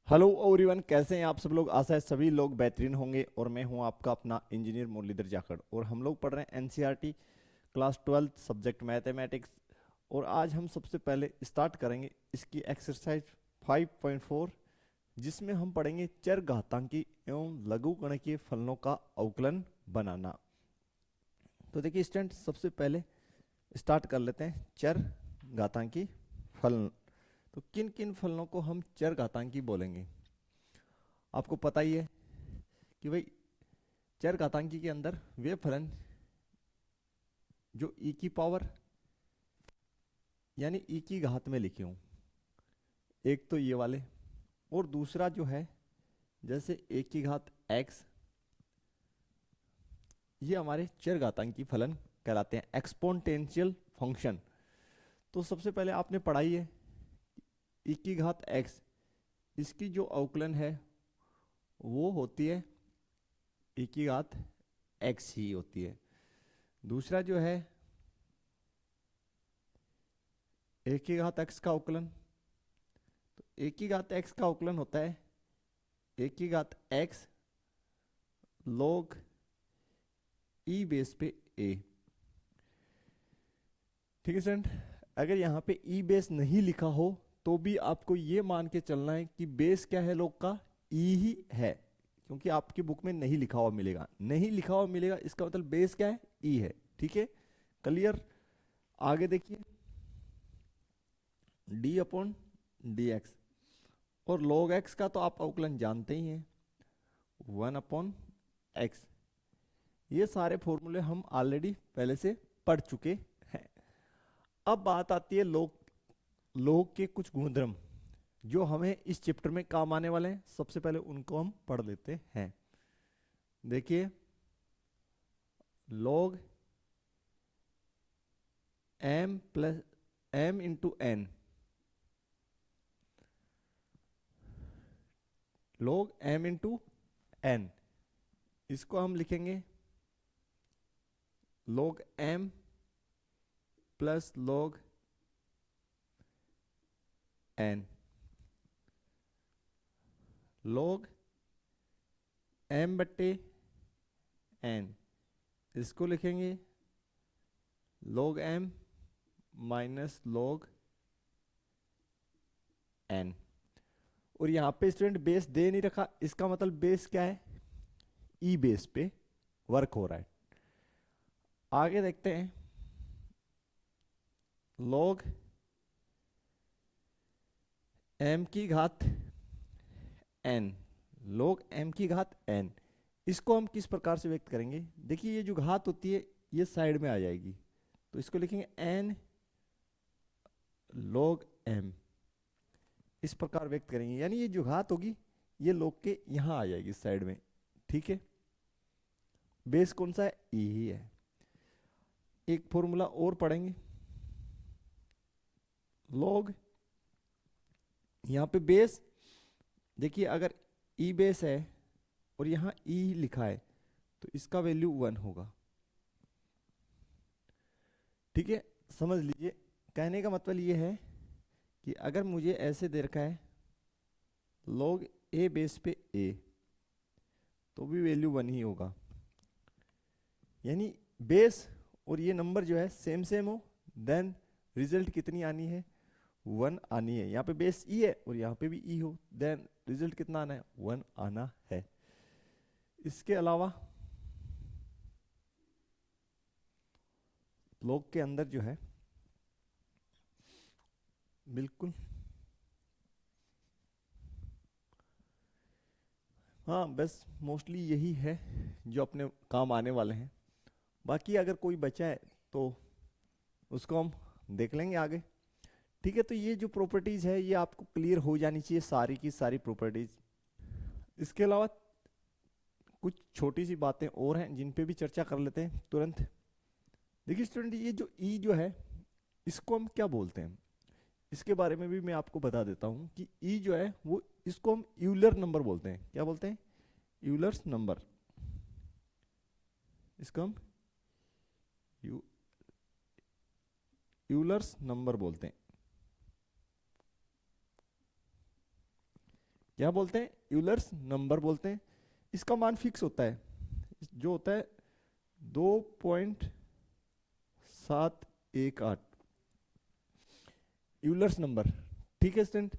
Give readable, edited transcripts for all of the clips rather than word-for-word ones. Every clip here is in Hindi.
हेलो एवरीवन, कैसे हैं आप सब लोग। आशा है सभी लोग बेहतरीन होंगे। और मैं हूं आपका अपना इंजीनियर मुरलीधर जाखड़, और हम लोग पढ़ रहे हैं एनसीईआरटी क्लास 12 सब्जेक्ट मैथमेटिक्स। और आज हम सबसे पहले स्टार्ट करेंगे इसकी एक्सरसाइज 5.4, जिसमें हम पढ़ेंगे चर घातांकी एवं लघु गणकीय फलनों का अवकलन बनाना। तो देखिए स्टूडेंट, सबसे पहले स्टार्ट कर लेते हैं चर घातांकी फलन। तो किन किन फलनों को हम चर घातांकी बोलेंगे, आपको पता ही है कि भाई चर घातांकी के अंदर वे फलन जो ई की पावर यानी ई की घात में लिखे हों, एक तो ये वाले, और दूसरा जो है जैसे ए की घात एक्स, ये हमारे चर घातांकी फलन कहलाते हैं, एक्सपोनेंशियल फंक्शन। तो सबसे पहले आपने पढ़ाई है ई की घात एक्स, इसकी जो अवकलन है वो होती है ई की घात एक्स ही होती है। दूसरा जो है ए की घात एक्स का अवकलन, तो ए की घात एक्स का अवकलन होता है ए की घात एक्स log ई बेस पे ए। ठीक है स्टूडेंट, अगर यहाँ पे ई बेस नहीं लिखा हो तो भी आपको ये मान के चलना है कि बेस क्या है log का, ई ही है, क्योंकि आपकी बुक में नहीं लिखा हुआ मिलेगा। नहीं लिखा हुआ मिलेगा इसका मतलब बेस क्या है, ई है। ठीक है, क्लियर। आगे देखिए डी अपॉन डी एक्स, और log एक्स का तो आप अवकलन जानते ही हैं, 1/x। ये सारे फॉर्मूले हम ऑलरेडी पहले से पढ़ चुके हैं। अब बात आती है लोग के कुछ गुणधर्म जो हमें इस चैप्टर में काम आने वाले हैं। सबसे पहले उनको हम पढ़ लेते हैं। देखिए log m plus m into n, log m into n, इसको हम लिखेंगे log m plus log n, log m बट्टे n, इसको लिखेंगे log m minus log n। और यहाँ पे स्टूडेंट बेस दे नहीं रखा, इसका मतलब बेस क्या है, ई बेस पे वर्क हो रहा है। आगे देखते हैं log m की घात n, log m की घात n, इसको हम किस प्रकार से व्यक्त करेंगे। देखिए ये जो घात होती है ये साइड में आ जाएगी, तो इसको लिखेंगे n log m, इस प्रकार व्यक्त करेंगे। यानी ये जो घात होगी ये log के यहां आ जाएगी साइड में। ठीक है, बेस कौन सा है, e ही है। एक फॉर्मूला और पढ़ेंगे, log यहाँ पे बेस, देखिए अगर ई बेस है और यहाँ ई लिखा है तो इसका वैल्यू 1 होगा। ठीक है, समझ लीजिए, कहने का मतलब ये है कि अगर मुझे ऐसे दे रखा है log ए बेस पे ए, तो भी वैल्यू 1 ही होगा। यानी बेस और ये नंबर जो है सेम सेम हो, देन रिजल्ट कितनी आनी है, 1 आनी है। यहाँ पे बेस ई है और यहाँ पे भी ई हो, देन रिजल्ट कितना आना है, 1 आना है। इसके अलावा log के अंदर जो है बिल्कुल, हाँ बस मोस्टली यही है जो अपने काम आने वाले हैं। बाकी अगर कोई बचा है तो उसको हम देख लेंगे आगे। ठीक है, तो ये जो प्रॉपर्टीज है ये आपको क्लियर हो जानी चाहिए, सारी की सारी प्रॉपर्टीज। इसके अलावा कुछ छोटी सी बातें और हैं जिन पे भी चर्चा कर लेते हैं तुरंत। देखिए स्टूडेंट, ये जो ई जो है इसको हम क्या बोलते हैं, इसके बारे में भी मैं आपको बता देता हूं कि ई जो है वो, इसको हम यूलर नंबर बोलते हैं। क्या बोलते हैं, यूलर्स नंबर। इसको हम यूलर्स नंबर बोलते हैं। क्या बोलते हैं, यूलर्स नंबर बोलते हैं। इसका मान फिक्स होता है, जो होता है 2.718 यूलर्स नंबर। ठीक है स्टूडेंट,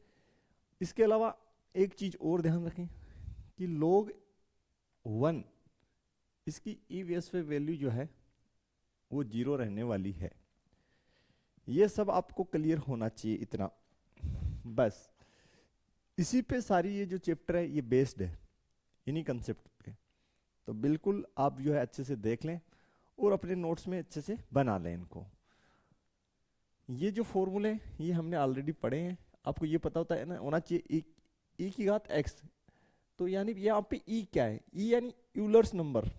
इसके अलावा एक चीज और ध्यान रखें कि log 1 इसकी ई बेस पे वैल्यू जो है वो 0 रहने वाली है। ये सब आपको क्लियर होना चाहिए इतना, बस इसी पे सारी ये जो चैप्टर है ये बेस्ड है, इन्हीं कंसेप्ट पे। तो बिल्कुल आप जो है अच्छे से देख लें और अपने नोट्स में अच्छे से बना लें इनको। ये जो फॉर्मूले ये हमने ऑलरेडी पढ़े हैं, आपको ये पता होता है ना, होना चाहिए ई की घात x। तो यानी यहाँ पे ई क्या है, ई यानी यूलर्स नंबर।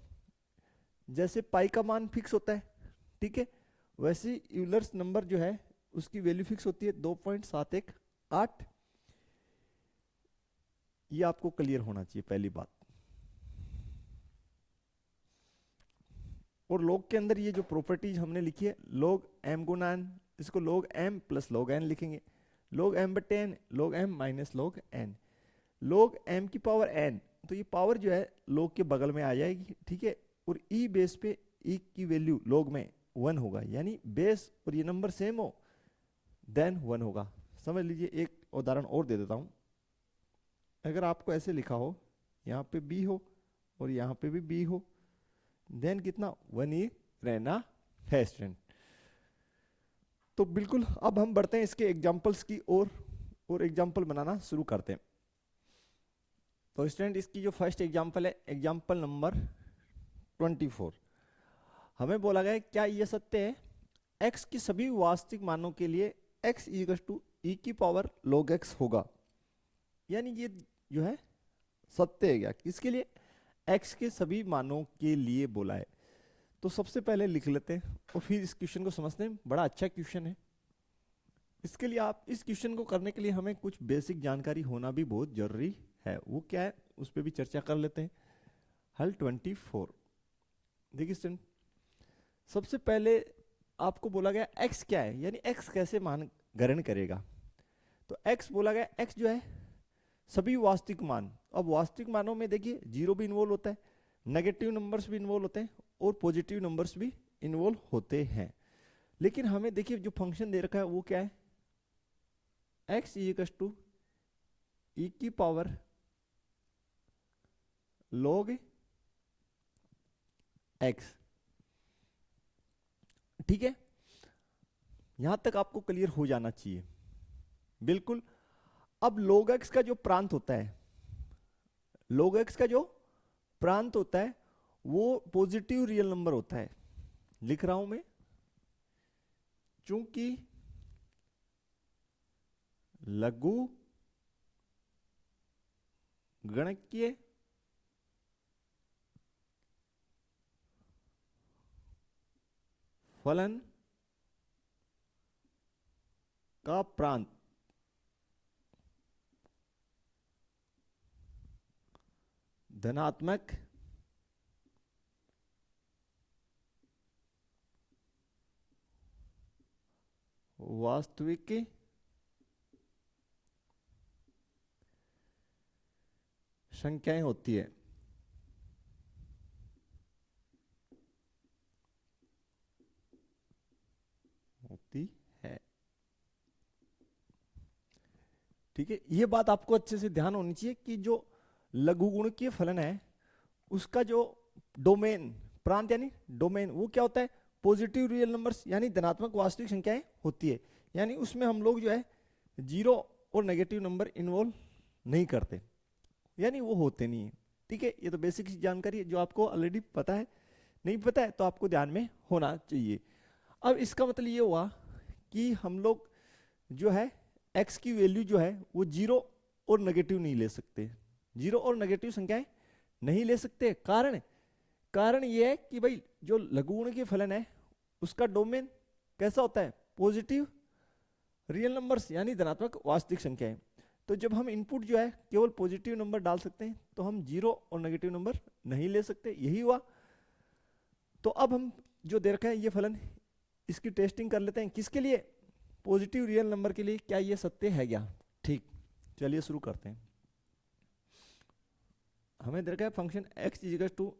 जैसे पाई का मान फिक्स होता है, ठीक है, वैसे यूलर्स नंबर जो है उसकी वैल्यू फिक्स होती है 2.718। ये आपको क्लियर होना चाहिए पहली बात। और log के अंदर ये जो प्रॉपर्टीज हमने लिखी है, log m गुना n, इसको log m plus log n लिखेंगे। log m बटे n, log m minus log n, log m की पावर n, तो ये पावर जो है log के बगल में आ जाएगी, ठीक है। और e बेस पे e की वैल्यू log में 1 होगा, यानी बेस और ये नंबर सेम हो देन 1 होगा। समझ लीजिए, एक उदाहरण और दे देता हूं। अगर आपको ऐसे लिखा हो, यहाँ पे b हो और यहाँ पे भी b हो, देन कितना 1 ही रहना है स्टूडेंट। तो बिल्कुल अब हम बढ़ते हैं इसके एग्जांपल्स की और एग्जांपल बनाना शुरू करते हैं। तो स्टूडेंट इसकी जो फर्स्ट एग्जांपल है, एग्जांपल नंबर 24। हमें बोला गया है क्या ये सत्य है, x की सभी वास्तविक मानों के लिए x इक्वल टू e की पावर log x होगा। यानी ये जो है सत्य है क्या, किसके लिए, x के सभी मानों के लिए बोला है। तो सबसे पहले लिख लेते हैं और फिर इस क्वेश्चन को समझते हैं। बड़ा अच्छा क्वेश्चन है। इसके लिए आप इस क्वेश्चन को करने के लिए हमें कुछ बेसिक जानकारी होना भी बहुत जरूरी है। वो क्या है उस पर भी चर्चा कर लेते हैं। हल 24। देखिए स्टूडेंट, सबसे पहले आपको बोला गया x क्या है, यानी x कैसे मान ग्रहण करेगा। तो x बोला गया, x जो है सभी वास्तविक मान। अब वास्तविक मानों में देखिए जीरो भी इन्वॉल्व होता है, नेगेटिव नंबर्स भी इन्वॉल्व होते हैं और पॉजिटिव नंबर्स भी इन्वॉल्व होते हैं। लेकिन हमें देखिए जो फंक्शन दे रखा है वो क्या है, x इक्वल टू e की पावर log x। ठीक है, यहां तक आपको क्लियर हो जाना चाहिए बिल्कुल। अब log x का जो प्रांत होता है, log x का जो प्रांत होता है वो पॉजिटिव रियल नंबर होता है। लिख रहा हूं मैं, चूंकि लघु गणकीय फलन का प्रांत धनात्मक वास्तविक संख्याएं होती है। ठीक है, ये बात आपको अच्छे से ध्यान होनी चाहिए कि जो लघुगुणकीय फलन है उसका जो डोमेन, प्रांत यानी डोमेन, वो क्या होता है, पॉजिटिव रियल नंबर्स यानी धनात्मक वास्तविक संख्याएं होती है। यानी उसमें हम लोग जो है जीरो और नेगेटिव नंबर इन्वॉल्व नहीं करते, यानी वो होते नहीं है। ठीक है, ये तो बेसिक जानकारी है जो आपको ऑलरेडी पता है, नहीं पता है तो आपको ध्यान में होना चाहिए। अब इसका मतलब ये हुआ कि हम लोग जो है x की वैल्यू जो है वो जीरो और नेगेटिव नहीं ले सकते, जीरो और नेगेटिव संख्याएं नहीं ले सकते। कारण ये है कि भाई जो लघुगुणकीय फलन है उसका डोमेन कैसा होता है, पॉजिटिव रियल नंबर्स यानी धनात्मक वास्तविक संख्याएं। तो जब हम इनपुट जो है केवल पॉजिटिव नंबर डाल सकते हैं तो हम जीरो और नेगेटिव नंबर नहीं ले सकते, यही हुआ। तो अब हम जो दे रखा है ये फलन, इसकी टेस्टिंग कर लेते हैं। किसके लिए, पॉजिटिव रियल नंबर के लिए, क्या ये सत्य है क्या। ठीक, चलिए शुरू करते हैं। हमें दे रखा है function x is equal to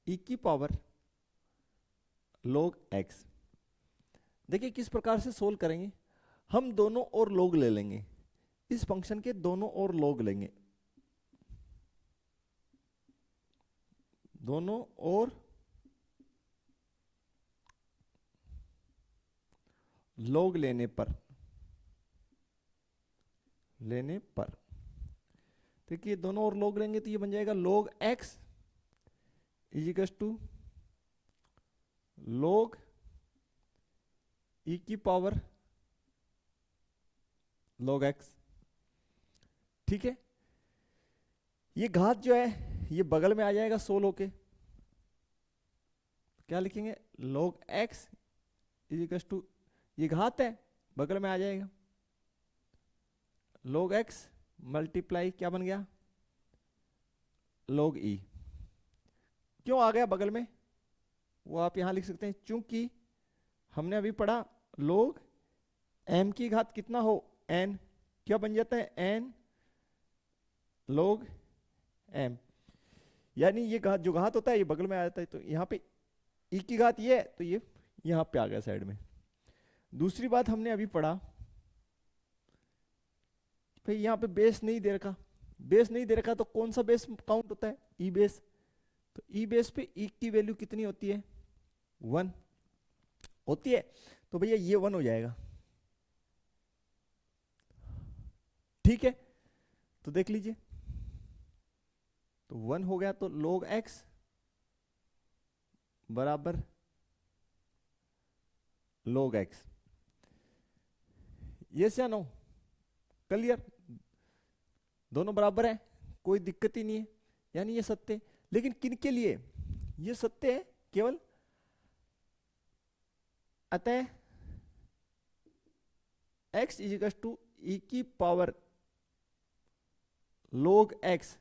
e की पावर log x। देखिए किस प्रकार से सोल्व करेंगे, हम दोनों और log ले लेंगे, इस फंक्शन के दोनों और log लेंगे, दोनों और log लेने पर देखिए दोनों और log लेंगे तो ये बन जाएगा log x is equal to log e की पावर log x। ठीक है, ये घात जो है ये बगल में आ जाएगा 16 होके, क्या लिखेंगे log x is equal to, ये घात है बगल में आ जाएगा log x मल्टीप्लाई क्या बन गया log e। क्यों आ गया बगल में वो आप यहां लिख सकते हैं, चूंकि हमने अभी पढ़ा log m की घात कितना हो n, क्या बन जाता है n log m, यानी ये घात जो घात होता है ये बगल में आ जाता है, तो यहाँ पे e की घात ये है तो ये यहाँ पे आ गया साइड में। दूसरी बात हमने अभी पढ़ा भाई यहाँ पे बेस नहीं दे रखा, बेस नहीं दे रखा तो कौन सा बेस काउंट होता है ई बेस, तो ई बेस पे ई की वैल्यू कितनी होती है 1 होती है, तो भैया ये 1 हो जाएगा। ठीक है, तो देख लीजिए तो 1 हो गया, तो log x बराबर log x, ये से नो क्लियर, दोनों बराबर है कोई दिक्कत ही नहीं है, यानी ये सत्य है। लेकिन किन के लिए ये सत्य है, केवल अतः x is equal to e की पावर log x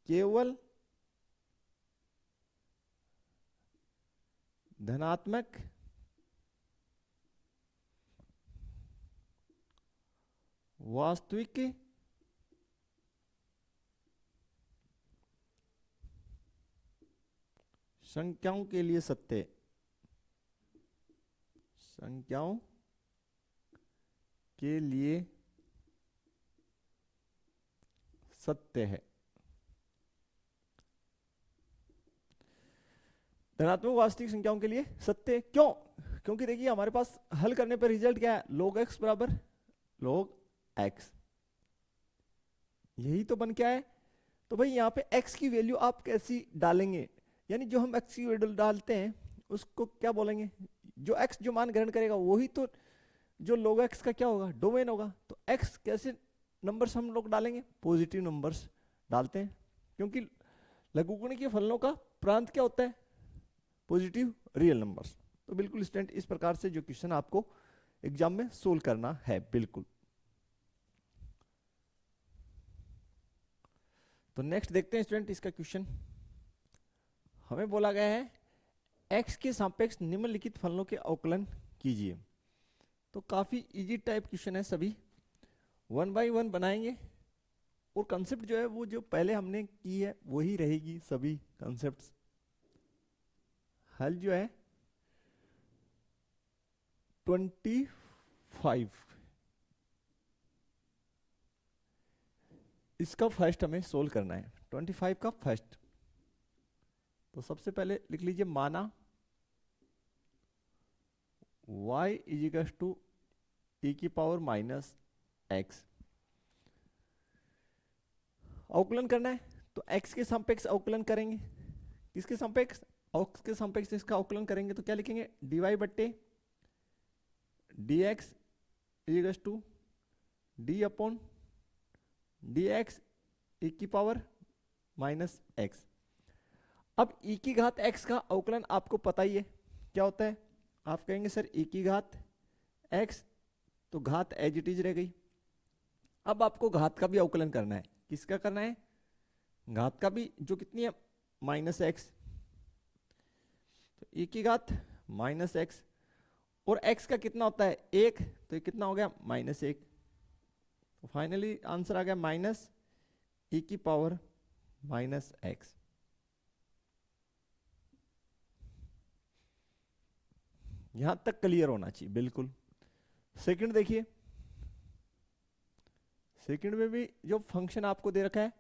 केवल धनात्मक वास्तविक संख्याओं के लिए सत्य, संख्याओं के लिए सत्य है। धनात्मक वास्तविक संख्याओं के लिए सत्य क्यों, क्योंकि देखिए हमारे पास हल करने पर रिजल्ट क्या है log x बराबर log x, यही तो बन क्या है। तो भाई यहाँ पे x की वैल्यू आप कैसी डालेंगे, यानी जो हम x की वैल्यू डालते हैं उसको क्या बोलेंगे, जो x जो मान ग्रहण करेगा वही तो जो log x का क्या होगा डोमेन होगा। तो x कैसे नंबर्स हम लोग डालेंगे, पॉजिटिव नंबर्स डालते हैं, क्योंकि लघुगुणिकीय फलनों का प्रांत क्या होता है पॉजिटिव रियल नंबर्स। तो बिल्कुल स्टूडेंट इस प्रकार से जो क्वेश्चन आपको एग्जाम में सोल्व करना है बिल्कुल। तो नेक्स्ट देखते हैं स्टूडेंट इसका क्वेश्चन, हमें बोला गया है x के सापेक्ष निम्नलिखित फलनों के अवकलन कीजिए। तो काफी इजी टाइप क्वेश्चन है, सभी 1 बाय 1 बनाएंगे और कंसेप्ट जो है वो जो पहले हमने की है वही रहेगी, सभी कंसेप्ट्स। हल जो है 25, इसका फर्स्ट हमें सोल्व करना है, 25 का फर्स्ट। तो सबसे पहले लिख लीजिए माना y is equal to e की पावर माइनस एक्स, अवकलन करना है तो x के सापेक्ष अवकलन करेंगे, किसके सापेक्ष x के सापेक्ष इसका अवकलन करेंगे, तो क्या लिखेंगे dy बट्टे dx is equal to d upon dx e की पावर माइनस एक्स। अब e की घात x का अवकलन आपको पता ही है क्या होता है, आप कहेंगे सर e की घात x, तो घात एज इट इज रह गई। अब आपको घात का भी अवकलन करना है, किसका करना है, घात का भी, जो कितनी है माइनस एक्स, तो e की घात माइनस एक्स, और x का कितना होता है 1, तो ये कितना हो गया -1, तो फाइनली आंसर आ गया ई की पावर माइनस एक्स। यहां तक क्लियर होना चाहिए बिल्कुल। सेकंड देखिए, सेकंड में भी जो फंक्शन आपको दे रखा है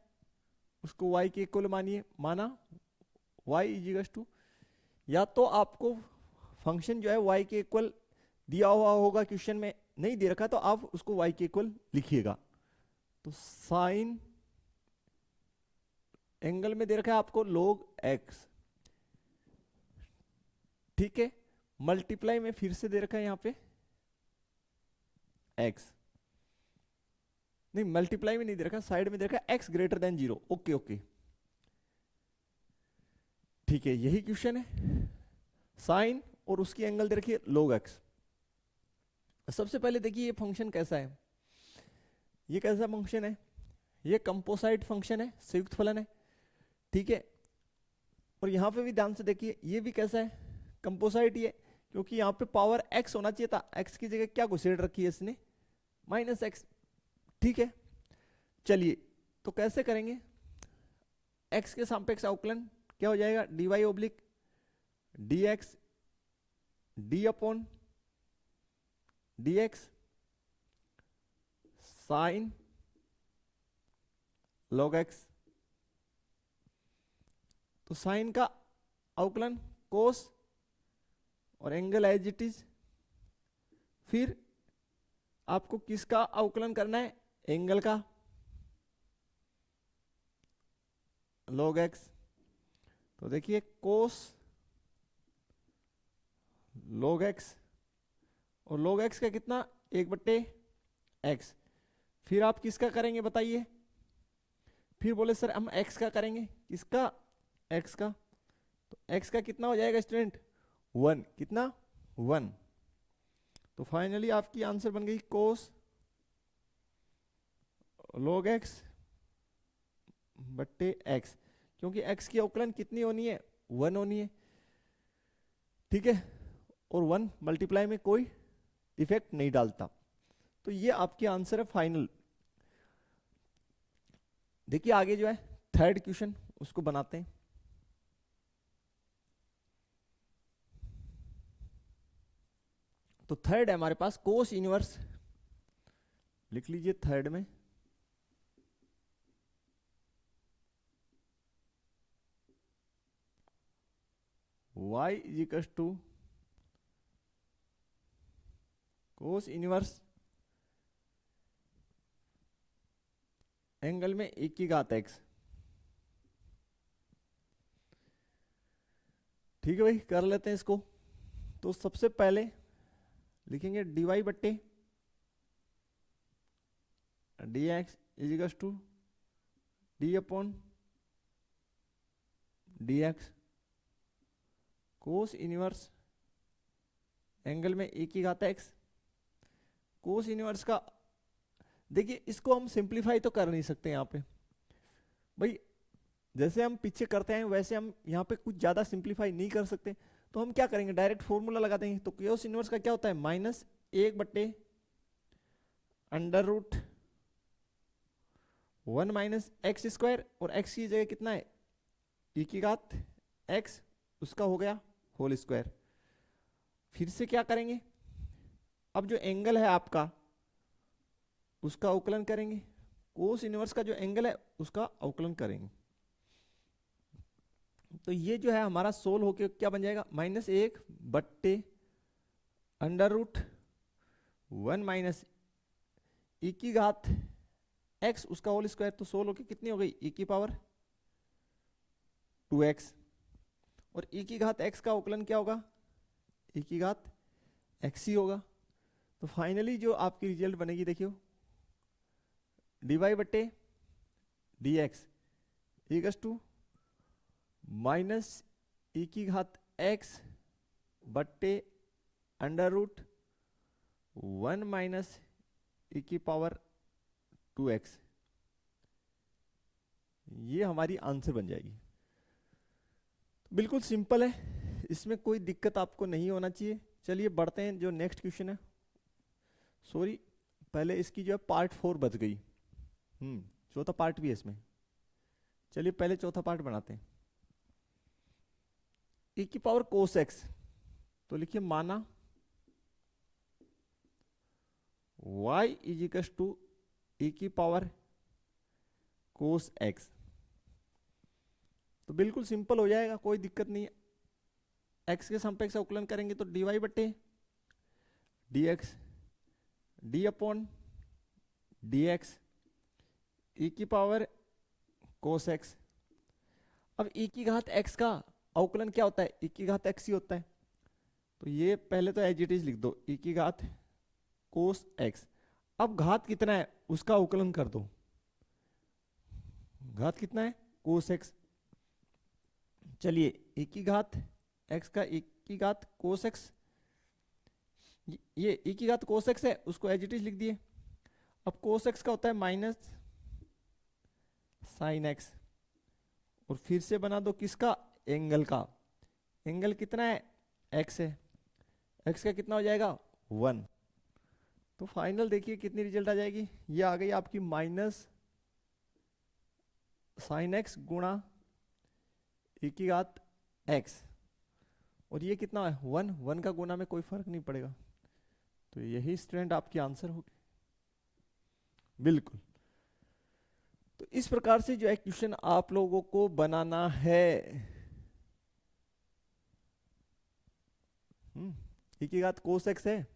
उसको y के इक्वल मानिए, माना y इजिकल्स टू, या तो आपको फंक्शन जो है y के इक्वल दिया हुआ होगा, क्वेश्चन में नहीं दे रखा तो आप उसको y के इक्वल लिखिएगा। तो साइन एंगल में दे रखा है आपको log x, ठीक है। मल्टीप्लाई में फिर से दे रखा है यहां पे x, नहीं मल्टीप्लाई में नहीं दे रखा, साइड में दे रखा है x greater than 0। Okay okay, ठीक है, यही क्वेश्चन है। साइन और उसकी एंगल दे रखी है log x। सबसे पहले देखिए ये फंक्शन कैसा है, ये कैसा फंक्शन है, ये कंपोसाइट फंक्शन है, संयुक्त फलन है, ठीक है। और यहां पे भी ध्यान से देखिए ये भी कैसा है, कंपोसाइट ही है, क्योंकि यहां पे पावर x होना चाहिए था, x की जगह क्या घुसेड़ रखी है इसने, माइनस एक्स, ठीक है। चलिए तो कैसे करेंगे, x के सापेक्ष अवकलन क्या हो जाएगा, dy oblique dx d upon dx sine log x। तो साइन का अवकलन कोस और एंगल एज इट इज, फिर आपको किसका अवकलन करना है, एंगल का, log x। तो देखिए कोस log x, और log x का कितना, 1/x। फिर आप किसका करेंगे बताइए, फिर बोले सर हम x का करेंगे, किसका, x का। तो x का कितना हो जाएगा स्टूडेंट, 1, कितना 1। तो फाइनली आपकी आंसर बन गई कोस log x बट्टे x, क्योंकि x की अवकलन कितनी होनी है, 1 होनी है, ठीक है। और 1 मल्टीप्लाई में कोई इफेक्ट नहीं डालता। तो ये आपके आंसर है फाइनल। देखिए आगे जो है थर्ड क्वेश्चन उसको बनाते हैं। तो थर्ड है हमारे पास कोस इनवर्स, लिख लीजिए थर्ड में y equals to cos inverse angle में e की घात x। ठीक है भाई, कर लेते हैं इसको। तो सबसे पहले लिखेंगे dy बट्टे dx इजिकल्स to d upon dx cos inverse angle में e की घात x। कोस इनवर्स का देखिए, इसको हम सिंप्लीफाई तो कर नहीं सकते यहाँ पे भाई, जैसे हम पीछे करते हैं वैसे हम यहाँ पे कुछ ज्यादा सिंप्लीफाई नहीं कर सकते। तो हम क्या करेंगे, डायरेक्ट फॉर्मूला लगा देंगे। तो कोस इनवर्स का क्या होता है, -1/√1 माइनस x², और x की जगह कितना है, e की घात x, उसका हो गया होल स्क्वायर। फिर से क्या करेंगे, अब जो एंगल है आपका उसका अवकलन करेंगे, कोस इनवर्स का जो एंगल है उसका अवकलन करेंगे। तो ये जो है हमारा सोल्व होके क्या बन जाएगा, -1/√1 माइनस e की घात x उसका होल स्क्वायर। तो सोल्व होके कितनी हो गई, e की पावर 2x, और e की घात x का अवकलन क्या होगा, e की घात x ही होगा। तो फाइनली जो आपकी रिजल्ट बनेगी देखियो, dy बट्टे dx equals to minus e की घात x बट्टे √1 माइनस e की पावर 2x। ये हमारी आंसर बन जाएगी। बिल्कुल सिंपल है, इसमें कोई दिक्कत आपको नहीं होना चाहिए। चलिए बढ़ते हैं जो नेक्स्ट क्वेश्चन है। सॉरी, पहले इसकी जो है पार्ट 4 बच गई, चौथा पार्ट भी है इसमें। चलिए पहले चौथा पार्ट बनाते हैं। e की पावर cos x, तो लिखिए माना y is equal to e की पावर cos x, तो बिल्कुल सिंपल हो जाएगा, कोई दिक्कत नहीं है। x के सापेक्ष अवकलन करेंगे तो dy बटे dx d upon dx e की पावर cos x। अब e की घात x का अवकलन क्या होता है, e की घात x ही होता है, तो ये पहले तो एज इट इज लिख दो, e की घात cos x। अब घात कितना है उसका अवकलन कर दो, घात कितना है cos x। चलिए e की घात x का e की घात cos x, ये e की घात cos x है, उसको एज इट इज लिख दिए। अब cos x का होता है माइनस साइन x, और फिर से बना दो किसका, एंगल का। एंगल कितना है, x है, x का कितना हो जाएगा 1। तो फाइनल देखिए कितनी रिजल्ट आ जाएगी, ये आ गई आपकी माइनस साइन x गुणा e की घात x, और ये कितना है 1, 1 का गुना में कोई फर्क नहीं पड़ेगा, तो यही स्टूडेंट आपकी आंसर होगी बिल्कुल। तो इस प्रकार से जो है क्वेश्चन आप लोगों को बनाना है। e की घात cos x है,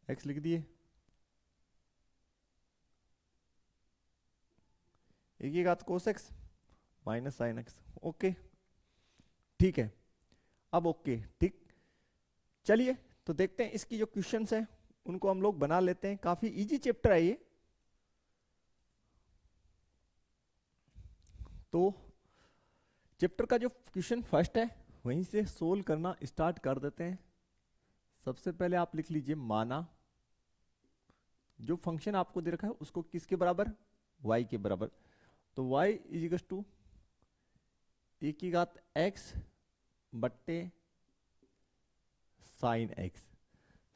x लिख दिए, e की घात cos x minus sine x, okay ठीक है। अब ओके ठीक, चलिए तो देखते हैं इसकी जो क्वेश्चंस हैं उनको हम लोग बना लेते हैं। काफी इजी चैप्टर है ये, तो चैप्टर का जो क्वेश्चन फर्स्ट है वहीं से सोल्व करना स्टार्ट कर देते हैं। सबसे पहले आप लिख लीजिए माना जो फंक्शन आपको दे रखा है उसको किसके बराबर, y के बराबर, तो y is equal to e की घात x बट्टे साइन x।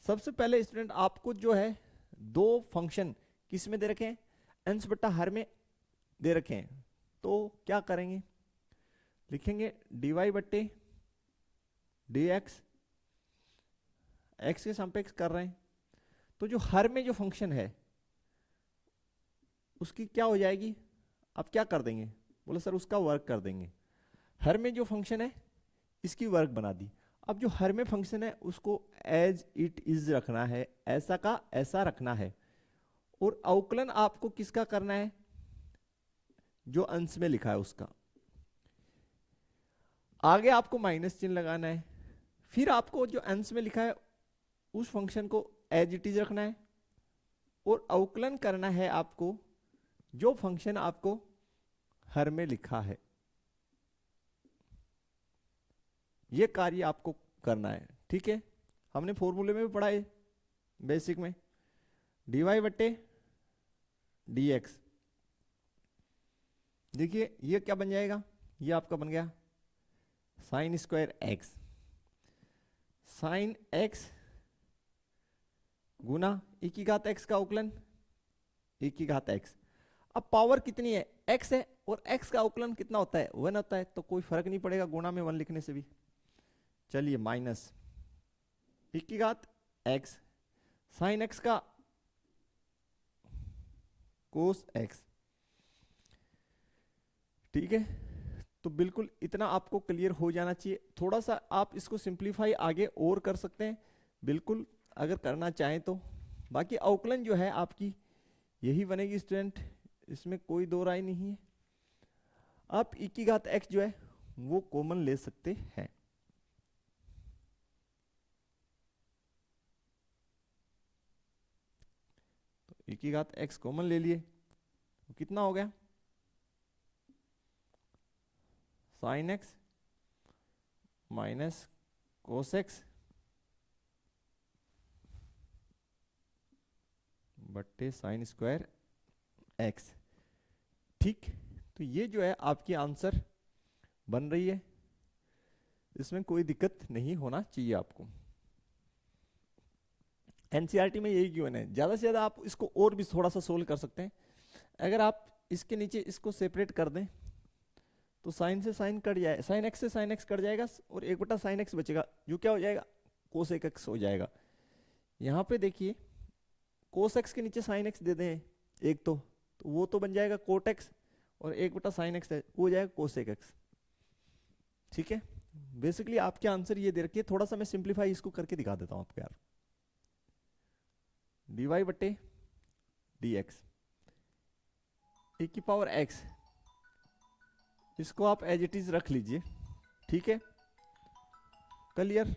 सबसे पहले स्टूडेंट आपको जो है दो फंक्शन किस में दे रखे हैं, अंश बट्टा हर में दे रखे हैं, तो क्या करेंगे, लिखेंगे dy बट्टे dx, x के सापेक्ष कर रहे हैं, तो जो हर में जो फंक्शन है उसकी क्या हो जाएगी, आप क्या कर देंगे, बोले सर उसका वर्क कर देंगे। हर में जो फंक्शन है इसकी वर्क बना दी। अब जो हर में फंक्शन है उसको एज इट इज रखना है, ऐसा का ऐसा रखना है, और अवकलन आपको किसका करना है, जो अंश में लिखा है उसका। आगे आपको माइनस चिन्ह लगाना है, फिर आपको जो अंश में लिखा है उस फंक्शन को एज इट इज रखना है, और अवकलन करना है आपको जो फंक्शन आपको हर में लिखा है। ये कार्य आपको करना है, ठीक है। हमने फॉर्मूले में भी पढ़ा है बेसिक में, dy बट्टे dx। देखिए ये क्या बन जाएगा, ये आपका बन गया sine square x, sine x गुना e की घात x का अवकलन e की घात x। अब पावर कितनी है, x है, और x का अवकलन कितना होता है 1 होता है, तो कोई फर्क नहीं पड़ेगा गुणा में 1 लिखने से भी। चलिए माइनस e की घात x साइन x का cos x, ठीक है। तो बिल्कुल इतना आपको क्लियर हो जाना चाहिए। थोड़ा सा आप इसको सिंप्लीफाई आगे और कर सकते हैं बिल्कुल अगर करना चाहें तो। बाकी अवकलन जो है आपकी यही बनेगी स्टूडेंट, इसमें कोई दो राय नहीं है। आप e की घात x जो है वो कॉमन ले सकते हैं। तो e की घात x कॉमन ले लिए, तो कितना हो गया sine x minus cos x बट्टे साइन स्क्वायर x, ठीक। तो ये जो है आपकी आंसर बन रही है, इसमें कोई दिक्कत नहीं होना चाहिए आपको। एनसीईआरटी में यही गिवन है, ज्यादा से ज्यादा आप इसको और भी थोड़ा सा सोल्व कर सकते हैं। अगर आप इसके नीचे इसको सेपरेट कर दें तो साइन से साइन कट जाए, साइन एक्स से साइन एक्स कट जाएगा और एक बटा साइन एक्स बचेगा जो क्या हो जाएगा, कोसेक एक्स हो जाएगा। यहाँ पे देखिए कोस एक्स के नीचे साइन एक्स दे दें एक तो वो तो बन जाएगा कोट एक्स और एक बटा साइन एक्स है वो हो जाएगा कोसेक एक्स। ठीक है, बेसिकली आपके आंसर ये दे रखिए, थोड़ा सा मैं सिंप्लीफाई इसको करके दिखा देता हूं आपको यार। डी वाई बटे डी एक्स ए की पावर एक्स, इसको आप एज इट इज रख लीजिए। ठीक है, क्लियर।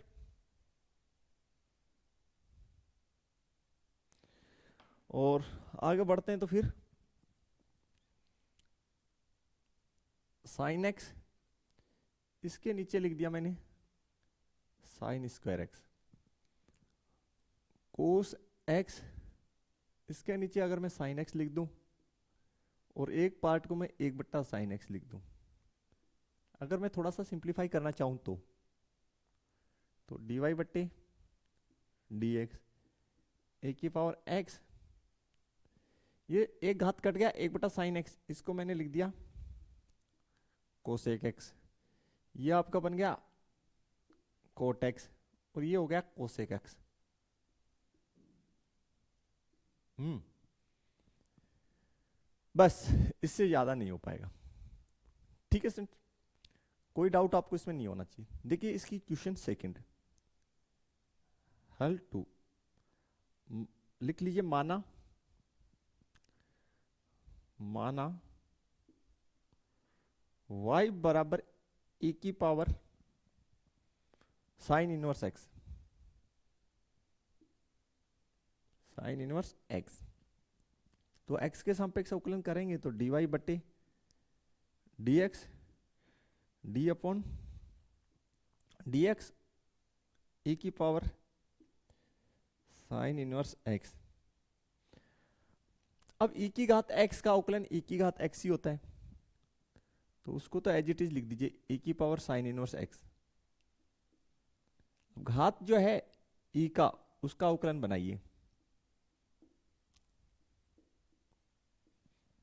और आगे बढ़ते हैं तो फिर साइन एक्स, इसके नीचे लिख दिया मैंने sine square x, cos x, इसके नीचे अगर मैं साइन एक्स लिख दूं और एक पार्ट को मैं एक बट्टा साइन एक्स लिख दूं, अगर मैं थोड़ा सा सिंप्लीफाई करना चाहूं तो डी वाई बट्टे डी एक्स ए की पावर एक्स, ये एक घात कट गया एक बटा साइन एक्स, इसको मैंने लिख दिया कोसेक एक्स, ये आपका बन गया कोट एक्स और ये हो गया कोसेक एक्स। बस इससे ज्यादा नहीं हो पाएगा। ठीक है सर, कोई डाउट आपको इसमें नहीं होना चाहिए। देखिए इसकी क्वेश्चन सेकंड, हल टू, लिख लीजिए माना y बराबर e की power sine inverse x, sign inverse x, तो x के सापेक्ष अवकलन करेंगे तो dy बटे dx d upon dx e की पावर साइन इनवर्स x। अब e की घात x का अवकलन e की घात x ही होता है, तो उसको तो एज इट इज लिख दीजिए e की पावर साइन इनवर्स x। घात जो है e का उसका अवकलन बनाइए,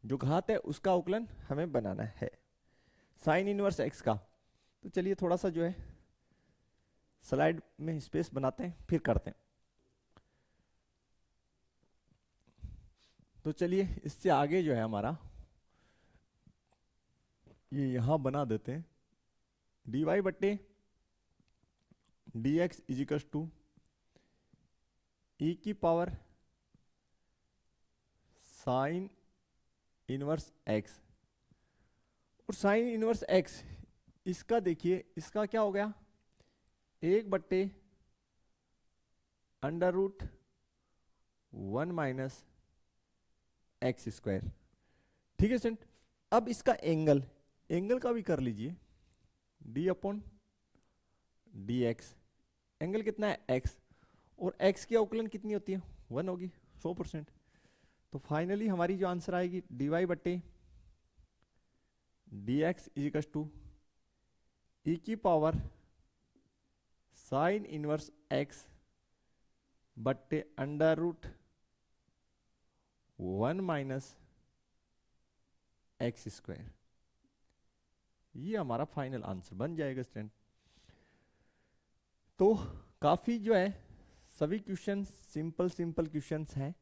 जो घात है उसका अवकलन हमें बनाना है साइन इनवर्स x का। तो चलिए थोड़ा सा जो है स्लाइड में स्पेस बनाते हैं फिर करते हैं। तो चलिए इससे आगे जो है हमारा ये यहां बना देते हैं, डी वाई बट्टे d x equals to e की पावर साइन इनवर्स एक्स, और साइन इनवर्स एक्स इसका देखिए इसका क्या हो गया, एक बट्टे under root 1 minus x square. ठीक है स्टूडेंट, अब इसका एंगल का भी कर लीजिए, d upon D x, angle कितना है x, और x की अवकलन कितनी होती है 1 होगी 100%। तो फाइनली हमारी जो आंसर आएगी डी वाई बट्टे d x equal to e की पावर साइन इनवर्स x बट्टे under root 1 minus x square. ये हमारा फाइनल आंसर बन जाएगा स्टूडेंट। तो काफी जो है सभी क्वेश्चन सिंपल क्वेश्चंस हैं,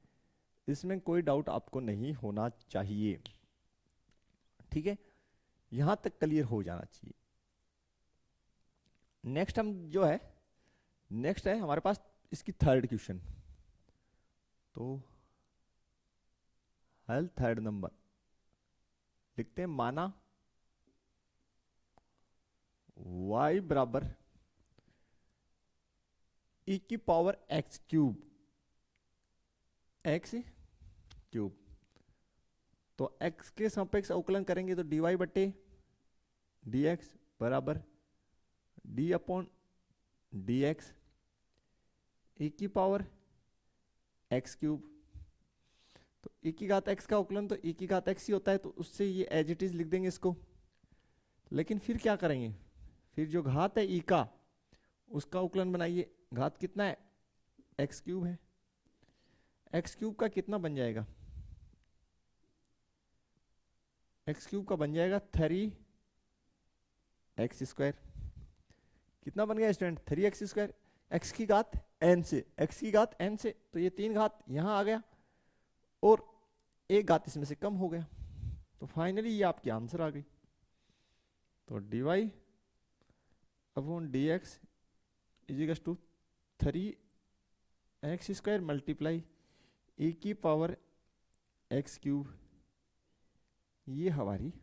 इसमें कोई डाउट आपको नहीं होना चाहिए। ठीक है, यहां तक क्लियर हो जाना चाहिए। नेक्स्ट हम जो है नेक्स्ट है हमारे पास इसकी थर्ड क्वेश्चन। तो हल थर्ड नंबर लिखते हैं, माना y बराबर e की पावर x क्यूब, तो x के सापेक्ष अवकलन करेंगे तो dy बटे dx बराबर d अपॉन dx e की पावर x क्यूब। तो e की घात x का अवकलन तो e की घात x ही होता है, तो उससे ये एज इट इज लिख देंगे इसको। लेकिन फिर क्या करेंगे, फिर जो घात है e का उसका अवकलन बनाइए, घात कितना है x क्यूब है, x क्यूब का कितना बन जाएगा एक्स क्यूब का बन जाएगा 3x²। कितना बन गया स्टूडेंट? 3x²। एक्स की घात एन से, एक्स की घात एन से, तो ये 3 घात यहाँ आ गया और एक घात इसमें से कम हो गया, तो फाइनली ये आपकी आंसर आ गई। तो dy upon dx इजिकल्स to 3x² multiply e की पावर x³, ये हमारी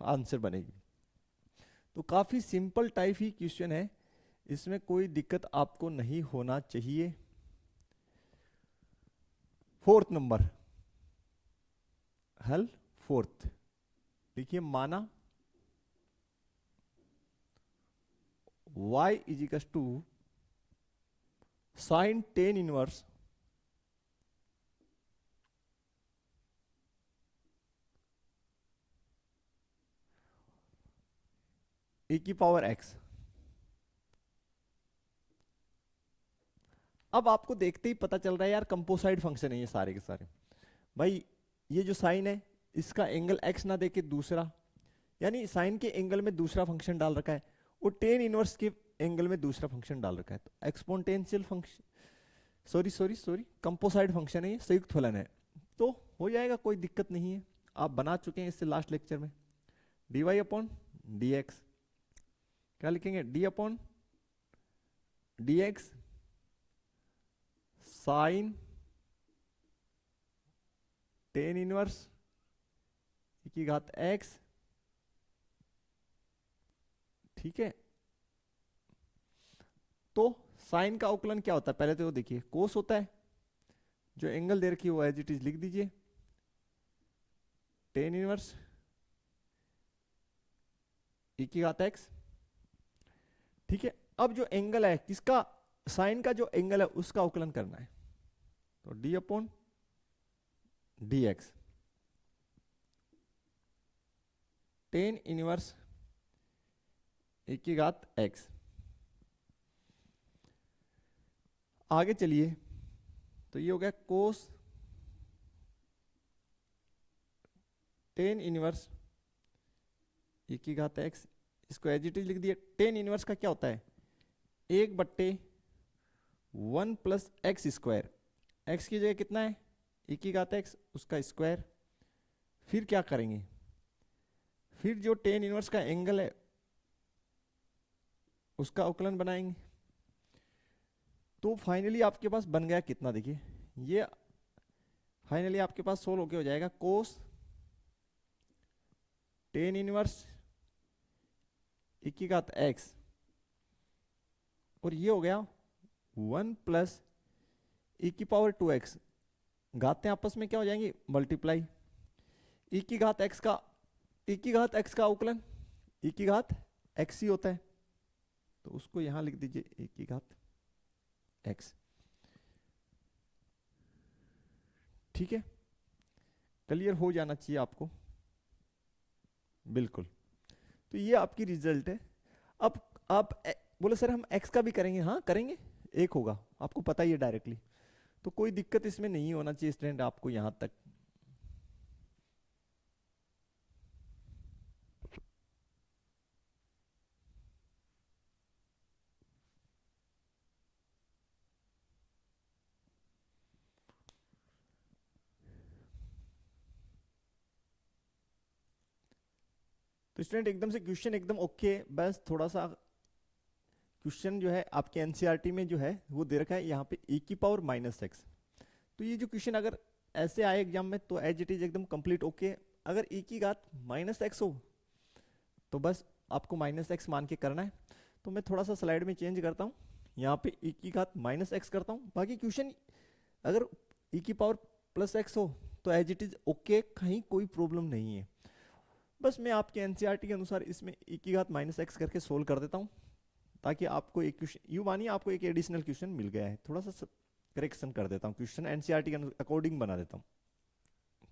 आंसर बनेगी। तो काफी सिंपल टाइप ही क्वेश्चन है, इसमें कोई दिक्कत आपको नहीं होना चाहिए। 4th नंबर हल 4th, देखिए माना y equals to sine 10 inverse e की पावर x। अब आपको देखते ही पता चल रहा है यार कंपोसाइड फंक्शन है ये सारे के सारे। भाई ये जो साइन है इसका एंगल x ना देके दूसरा, यानी साइन के एंगल में दूसरा फंक्शन डाल रखा है और टेन इनवर्स के एंगल में दूसरा फंक्शन डाल रखा है, तो exponential function, sorry composite function है ये, संयुक्त फलन है, तो हो जाएगा, कोई दिक्कत नहीं है। आप बना चुके हैं इससे लास्ट लेक्चर में। dy अपॉन dx क्या लिखेंगे? d upon dx sine 10 inverse e की घात x, ठीक है। तो साइन का अवकलन क्या होता है पहले तो देखिए, कोस होता है, जो एंगल दे रखी है वो एज इट इज लिख दीजिए 10 इनवर्स e की घात x, ठीक है। अब जो एंगल है किसका, साइन का जो एंगल है उसका अवकलन करना है, तो d upon dx 10 inverse e की घात x। आगे चलिए, तो ये हो गया कोस 10 इनवर्स e की घात x, इसको एज इट इज लिख दिया। 10 इनवर्स का क्या होता है? 1/1 प्लस x², x की जगह कितना है? e की घात x, उसका स्क्वायर। फिर क्या करेंगे? फिर जो 10 इनवर्स का एंगल है उसका अवकलन बनाएंगे। तो फाइनली आपके पास बन गया कितना, देखिए ये फाइनली आपके पास सोल्व होके हो जाएगा कोस 10 इनवर्स e की घात x, और ये हो गया 1 प्लस e की पावर 2x, घातें आपस में क्या हो जाएंगी? मल्टीप्लाई। e की घात x का अवकलन e की घात x ही होता है, तो उसको यहां लिख दीजिए e की घात x, ठीक है। क्लियर हो जाना चाहिए आपको, बिल्कुल। तो ये आपकी रिजल्ट है। अब आप बोले सर हम x का भी करेंगे, हाँ करेंगे, एक होगा, आपको पता ही है डायरेक्टली, तो कोई दिक्कत इसमें नहीं होना चाहिए स्टूडेंट आपको यहां तक। तो स्टूडेंट एकदम से क्वेश्चन एकदम ओके, बस थोड़ा सा क्वेश्चन जो है आपके एनसीईआरटी में जो है वो दे रखा है यहाँ पे e की पावर -x। तो ये जो क्वेश्चन अगर ऐसे आए एग्जाम में तो एज इट इज एकदम कंप्लीट ओके। अगर e की घात -x हो तो बस आपको -x मान के करना है। तो मैं थोड़ा सा स्लाइड में चेंज करता हूँ, यहाँ पे e की घात -x करता हूँ। बाकी क्वेश्चन अगर e की पावर +x हो तो एज इट इज ओके, कहीं कोई प्रॉब्लम नहीं है। बस मैं आपके एनसीईआरटी के अनुसार इसमें e की घात -x करके सोल्व कर देता हूँ, ताकि आपको एक क्वेश्चन, यू मानिए आपको एक एडिशनल क्वेश्चन मिल गया है, थोड़ा सा करेक्शन कर देता हूँ, क्वेश्चन एनसीईआरटी के अकॉर्डिंग बना देता हूँ।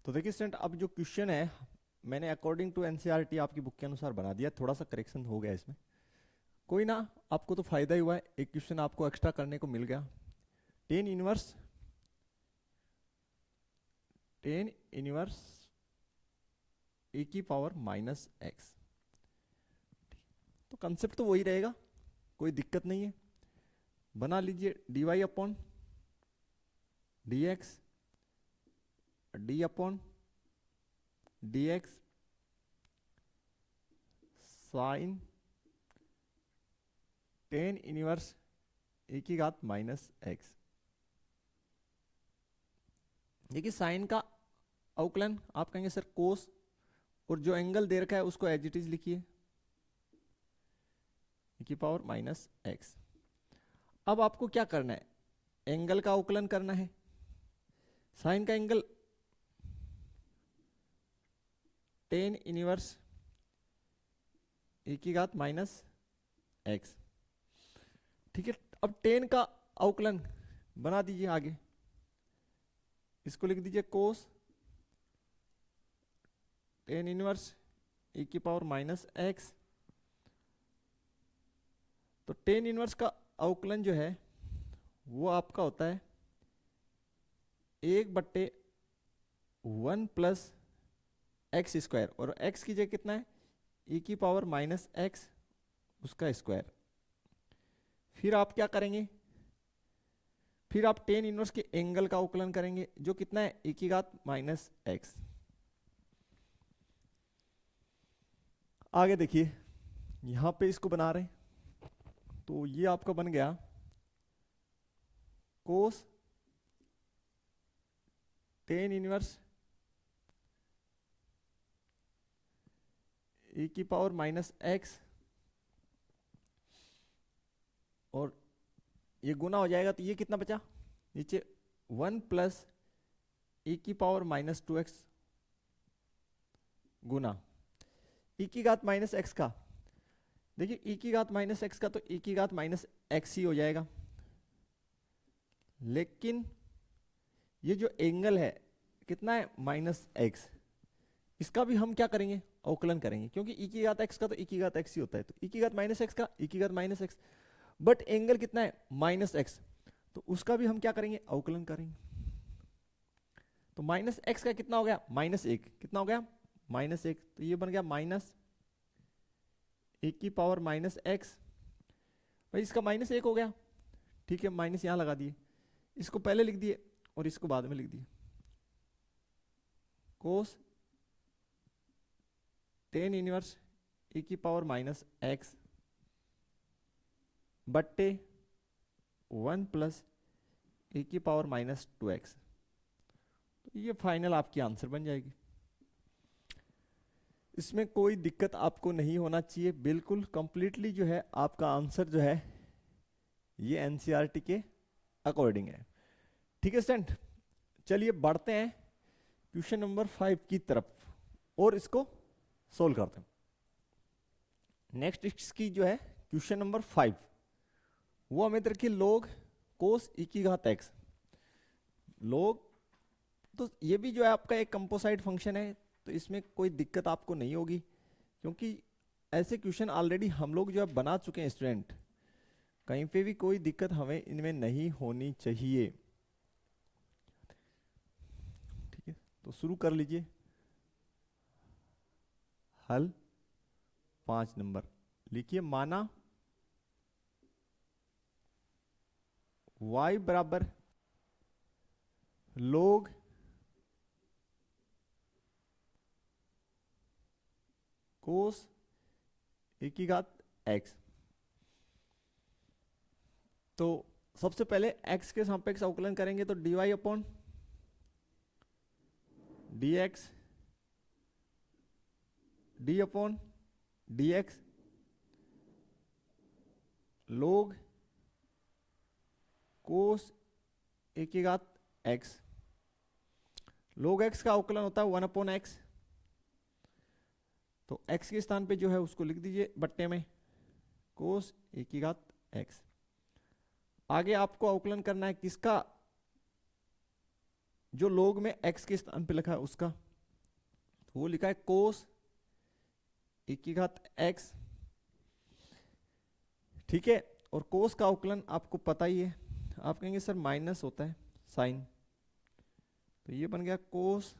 तो देखिए स्टूडेंट, अब जो क्वेश्चन है मैंने अकॉर्डिंग टू एनसीईआरटी आपकी बुक के अनुसार बना दिया, थोड़ा सा करेक्शन हो गया इसमें, कोई ना, आपको तो फायदा ही हुआ है, एक क्वेश्चन आपको एक्स्ट्रा करने को मिल गया। 10 इनवर्स ए की पावर माइनस एक्स। तो कंसेप्ट तो वही रहेगा, कोई दिक्कत नहीं है। बना लीजिए D Y upon D X, D upon D X sine ten inverse a की घात माइनस एक्स। देखिए साइन का अवकलन आप कहेंगे सर कोस, और जो एंगल दे रखा है उसको एज इट इज लिखिए e की पावर माइनस एक्स। अब आपको क्या करना है, एंगल का अवकलन करना है। साइन का एंगल टेन इनवर्स ए की घात माइनस एक्स। ठीक है, अब टेन का अवकलन बना दीजिए आगे, इसको लिख दीजिए कोस टेन इनवर्स ए की पावर माइनस एक्स। तो टेन इनवर्स का अवकलन जो है वो आपका होता है 1/1 प्लस एक्स स्क्वायर, और एक्स की जगह कितना है e की पावर माइनस एक्स उसका स्क्वायर। फिर आप क्या करेंगे, फिर आप टेन इनवर्स के एंगल का अवकलन करेंगे जो कितना है e की घात माइनस एक्स। आगे देखिए यहां पे इसको बना रहे हैं, तो ये आपका बन गया कोस टेन इनवर्स e की पावर माइनस एक्स, और ये गुना हो जाएगा तो ये कितना बचा नीचे 1 प्लस e की पावर माइनस 2x गुना e की घात माइनस एक्स का। देखिए e की घात माइनस एक्स का तो e की घात माइनस एक्स ही हो जाएगा, लेकिन ये जो एंगल है कितना है माइनस एक्स, इसका भी हम क्या करेंगे अवकलन करेंगे, क्योंकि e की घात एक्स का तो e की घात एक्स ही होता है। तो e की घात माइनस एक्स का e की घात माइनस एक्स, बट एंगल कितना है माइनस एक्स, तो उसका भी हम क्या करेंगे अवकलन करेंगे। तो माइनस एक्स का कितना हो गया माइनस एक, कितना हो गया माइनस एक, तो ये बन गया माइनस ए की पावर माइनस एक्स। भाई इसका माइनस एक हो गया, ठीक है माइनस यहां लगा दिए, इसको पहले लिख दिए और इसको बाद में लिख दिए। कोस टेन इनवर्स ए की पावर माइनस एक्स बट्टे 1 प्लस ए की पावर माइनस 2x। तो ये फाइनल आपकी आंसर बन जाएगी। इसमें कोई दिक्कत आपको नहीं होना चाहिए, बिल्कुल कंप्लीटली जो है आपका आंसर जो है ये एनसीईआरटी के अकॉर्डिंग है। ठीक है स्टूडेंट, चलिए बढ़ते हैं क्वेश्चन नंबर 5 की तरफ और इसको सोल्व करते हैं। नेक्स्ट इसकी जो है क्वेश्चन नंबर 5, वो हमें रखिए लोग कोस ई की घात एक्स। लोग तो ये भी जो है आपका एक कंपोसाइट फंक्शन है, तो इसमें कोई दिक्कत आपको नहीं होगी, क्योंकि ऐसे क्वेश्चन ऑलरेडी हम लोग जो है बना चुके हैं स्टूडेंट, कहीं पे भी कोई दिक्कत हमें इनमें नहीं होनी चाहिए। ठीक है, तो शुरू कर लीजिए। हल 5 नंबर लिखिए, माना y बराबर log कोस ए की घात x। तो सबसे पहले x के सापेक्ष अवकलन करेंगे, तो dy upon dx d upon dx log कोस ए की घात x। log x का अवकलन होता है 1 अपॉन एक्स, तो x के स्थान पे जो है उसको लिख दीजिए बट्टे में कोस ए की घात x। आगे आपको अवकलन करना है किसका, जो log में x के स्थान पे लिखा है उसका, तो वो लिखा है कोस ए की घात x। ठीक है, और कोस का अवकलन आपको पता ही है, आप कहेंगे सर माइनस होता है साइन, तो ये बन गया कोस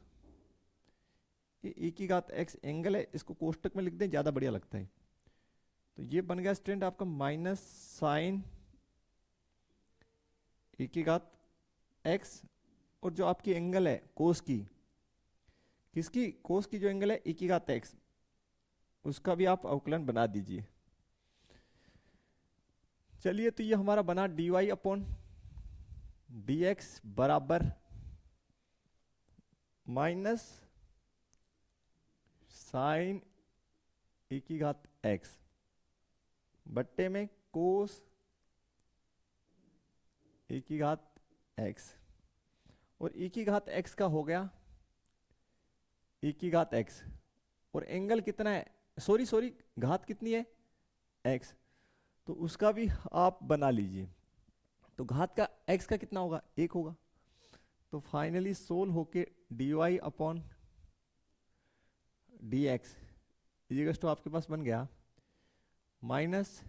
ये e की घात x एंगल है, इसको कोष्टक में लिख दें, ज़्यादा बढ़िया लगता है। तो ये बन गया स्टूडेंट आपका माइनस साइन e की घात x, और जो आपकी एंगल है कोस की, किसकी, कोस की जो एंगल है e की घात x, उसका भी आप अवकलन बना दीजिए। चलिए, तो ये हमारा बना dy अपॉन dx बराबर माइनस साइन e की घात x बट्टे में कोस e की घात x, और e की घात x का हो गया e की घात x, और एंगल कितना है, सॉरी घात कितनी है x, तो उसका भी आप बना लीजिए। तो घात का x का कितना होगा, 1 होगा। तो फाइनली सोल्व होके dy अपॉन dx इजिकल्स टू आपके पास बन गया माइनस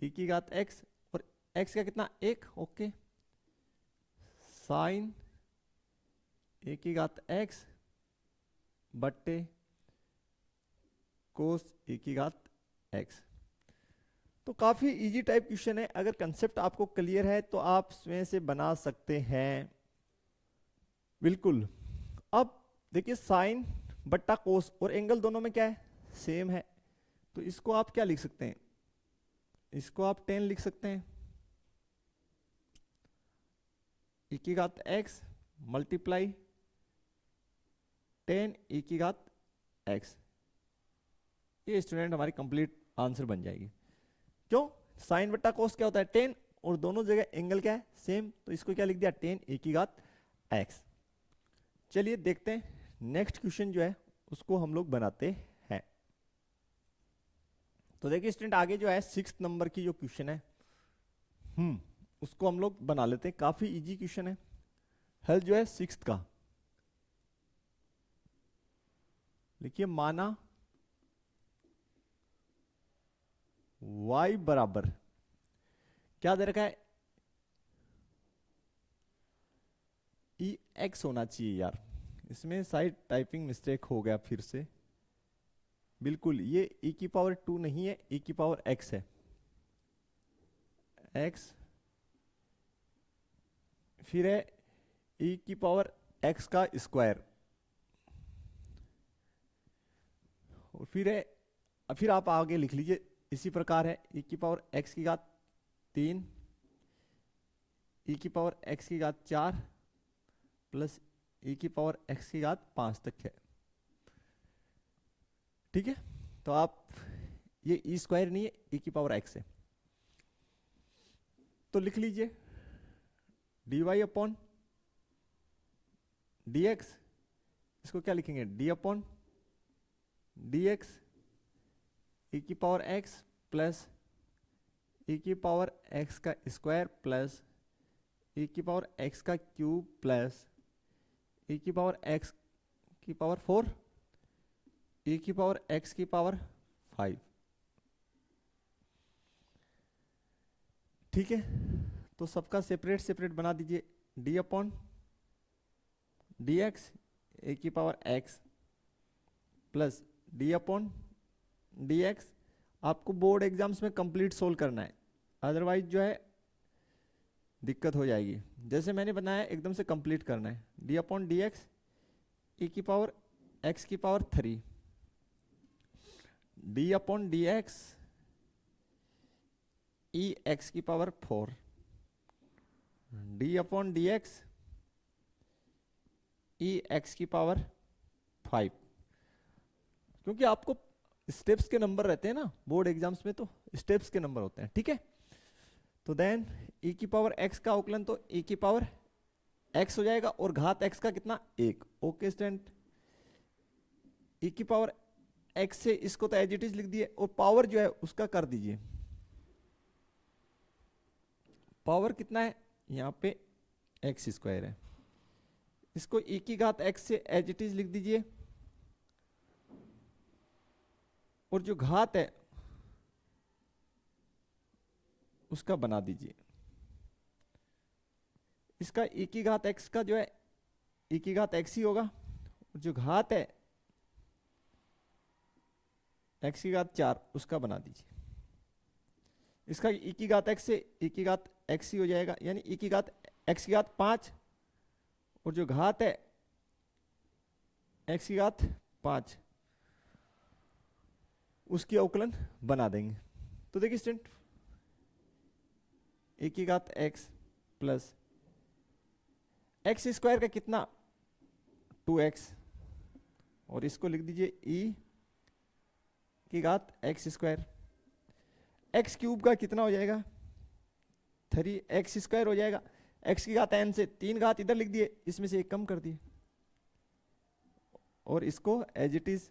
e की घात x, और x का कितना, 1, ओके, साइन e की घात x बट्टे कोस e की घात x। तो काफी इजी टाइप क्वेश्चन है, अगर कंसेप्ट आपको क्लियर है तो आप स्वयं से बना सकते हैं, बिल्कुल। अब देखिए साइन बट्टा कोस, और एंगल दोनों में क्या है, सेम है, तो इसको आप क्या लिख सकते हैं, इसको आप 10 लिख सकते हैं, e की घात x मल्टीप्लाई 10 e की घात x। ये स्टूडेंट हमारी कंप्लीट आंसर बन जाएगी। क्यों, साइन बट्टा कोस क्या होता है, 10, और दोनों जगह एंगल क्या है, सेम, तो इसको क्या लिख दिया, 10 e की घात x। चलिए देखते हैं नेक्स्ट क्वेश्चन जो है उसको हम लोग बनाते हैं। तो देखिए स्टूडेंट आगे जो है 6 नंबर की जो क्वेश्चन है, उसको हम लोग बना लेते हैं, काफी इजी क्वेश्चन है। हल जो है 6 का, देखिए माना y बराबर क्या दे रखा है, ई एक्स होना चाहिए यार, इसमें शायद टाइपिंग मिस्टेक हो गया फिर से, बिल्कुल ये e की पावर 2 नहीं है, e की पावर x है, x, फिर है e की पावर x का स्क्वायर, और फिर है, फिर आप आगे लिख लीजिए इसी प्रकार है, e की पावर x की घात 3, e की पावर x की घात 4 प्लस e की पावर x की घात 5 तक है, ठीक है। तो आप ये e स्क्वायर नहीं है, e की पावर x है, तो लिख लीजिए dy अपॉन dx, इसको क्या लिखेंगे, d अपॉन dx e की पावर x प्लस e की पावर x का स्क्वायर प्लस e की पावर x का क्यूब प्लस e की पावर x की पावर 4, e की पावर x की पावर 5, ठीक है। तो सबका सेपरेट सेपरेट बना दीजिए, d अपॉन dx e की power x plus d upon dx, आपको बोर्ड एग्जाम्स में कंप्लीट सोल्व करना है, अदरवाइज जो है दिक्कत हो जाएगी। जैसे मैंने बनाया एकदम से कंप्लीट करना है, d अपॉन dx e की पावर x की power 3, d upon dx e x की power 4, d upon dx e x की पावर 5, क्योंकि आपको स्टेप्स के नंबर रहते हैं ना बोर्ड एग्जाम्स में, तो स्टेप्स के नंबर होते हैं, ठीक है। तो देन e की पावर x का अवकलन तो e की पावर x हो जाएगा, और घात x का कितना, 1, ओके स्टूडेंट। e की पावर x से इसको तो एज इट इज लिख दिए, और पावर जो है उसका कर दीजिए, पावर कितना है यहाँ पे x स्क्वायर है, इसको e की घात x से एज इट इज लिख दीजिए, और जो घात है उसका बना दीजिए, इसका e की घात x का जो है e की घात x ही होगा, जो घात है x की घात 4 उसका बना दीजिए। इसका e की घात x से e की घात x ही हो जाएगा, यानी e की घात x की घात 5 और जो घात है x की घात 5 उसकी अवकलन बना देंगे। तो देखिए स्टूडेंट, e की घात x प्लस एक्स स्क्वायर का कितना 2x और इसको लिख दीजिए e की घात x स्क्वायर। एक्स क्यूब का कितना हो जाएगा 3x स्क्वायर हो जाएगा। x की घात n से 3 घात इधर लिख दिए, इसमें से एक कम कर दिए और इसको एज इट इज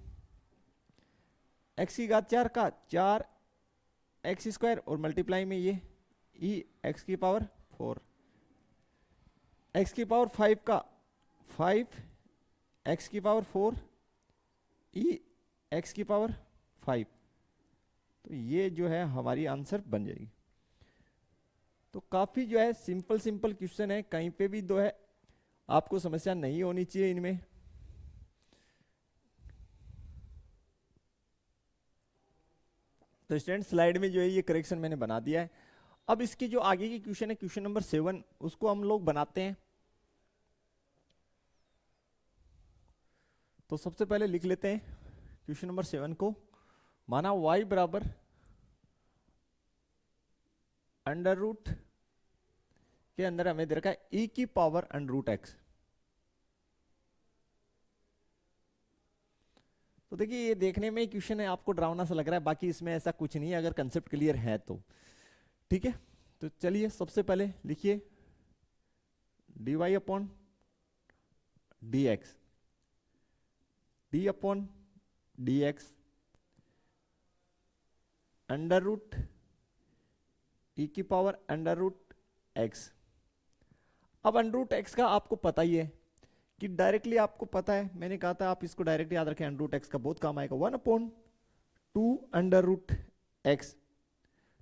x की घात 4 का 4x स्क्वायर और मल्टीप्लाई में ये e x की पावर 4, x की पावर 5 का 5 x की पावर 4 e x की पावर 5। तो ये जो है हमारी आंसर बन जाएगी। तो काफी जो है सिंपल सिंपल क्वेश्चन है, कहीं पे भी जो है आपको समस्या नहीं होनी चाहिए इनमें। तो स्टूडेंट स्लाइड में जो है ये करेक्शन मैंने बना दिया है। अब इसकी जो आगे की क्वेश्चन है क्वेश्चन नंबर 7 उसको हम लोग बनाते हैं। तो सबसे पहले लिख लेते हैं क्वेश्चन नंबर 7 को। माना y बराबर अंडर रूट के अंदर हमें दे रखा है e की पावर अंडर रूट x। तो देखिए ये देखने में क्वेश्चन है आपको डरावना सा लग रहा है, बाकी इसमें ऐसा कुछ नहीं है अगर कंसेप्ट क्लियर है तो। ठीक है, तो चलिए सबसे पहले लिखिए dy upon dx, d upon dx under root e की पावर अंडर रूट x। अब अंडर रूट x का आपको पता ही है कि डायरेक्टली आपको पता है, मैंने कहा था आप इसको डायरेक्ट याद रखें, अंडर रूट x का बहुत काम आएगा। 1/2 अंडर रूट x,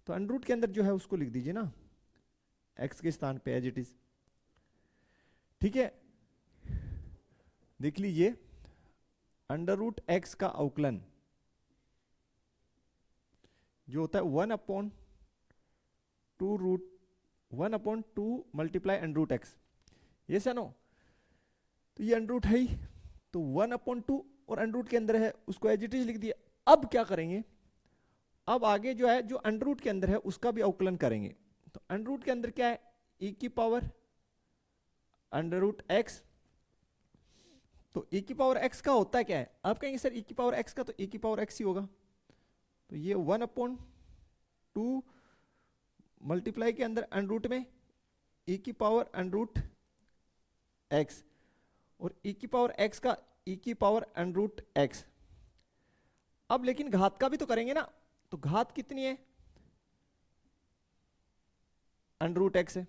तो अंडर रूट के अंदर जो है उसको लिख दीजिए ना x के स्थान पे एज इट इज। ठीक है, देख लीजिए अंडर रूट x का अवकलन जो होता है 1/2 मल्टीप्लाई अंडर रूट x, ये से नो। तो ये अंडर रूट है ही, तो 1/2 और अंडर रूट के अंदर है उसको एज इट इज लिख दिया। अब क्या करेंगे, अब आगे जो है जो अंडर रूट के अंदर है उसका भी अवकलन करेंगे। तो अंडर रूट के अंदर क्या है e की पावर अंडर रूट x। तो e की पावर x का होता है क्या है, आप कहेंगे सर e की पावर x का तो e की पावर x ही होगा। तो ये 1/2 मल्टीप्लाई के अंदर अंडर रूट में e की पावर अंडर रूट x और e की पावर x का e की पावर अंडर रूट x। अब लेकिन घात का भी तो करेंगे ना, तो घात कितनी है अंडर रूट x है।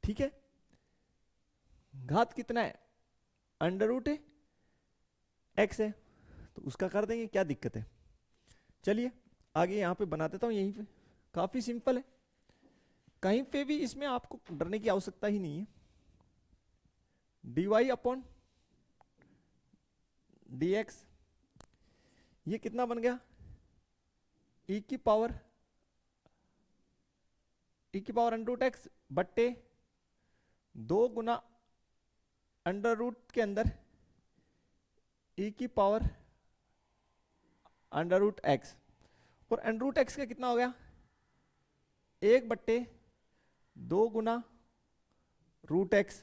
ठीक है, घात कितना है अंडर रूट x है, तो उसका कर देंगे, क्या दिक्कत है। चलिए आगे यहां पे बना देता हूं, यहीं पे काफी सिंपल है, कहीं पे भी इसमें आपको डरने की आवश्यकता ही नहीं है। dy अपॉन dx, ये कितना बन गया e की पावर अंडर रूट x बट्टे 2 गुना अंडर रूट के अंदर e की पावर अंडर रूट x, और अंडर रूट x का कितना हो गया 1/2 गुना रूट x।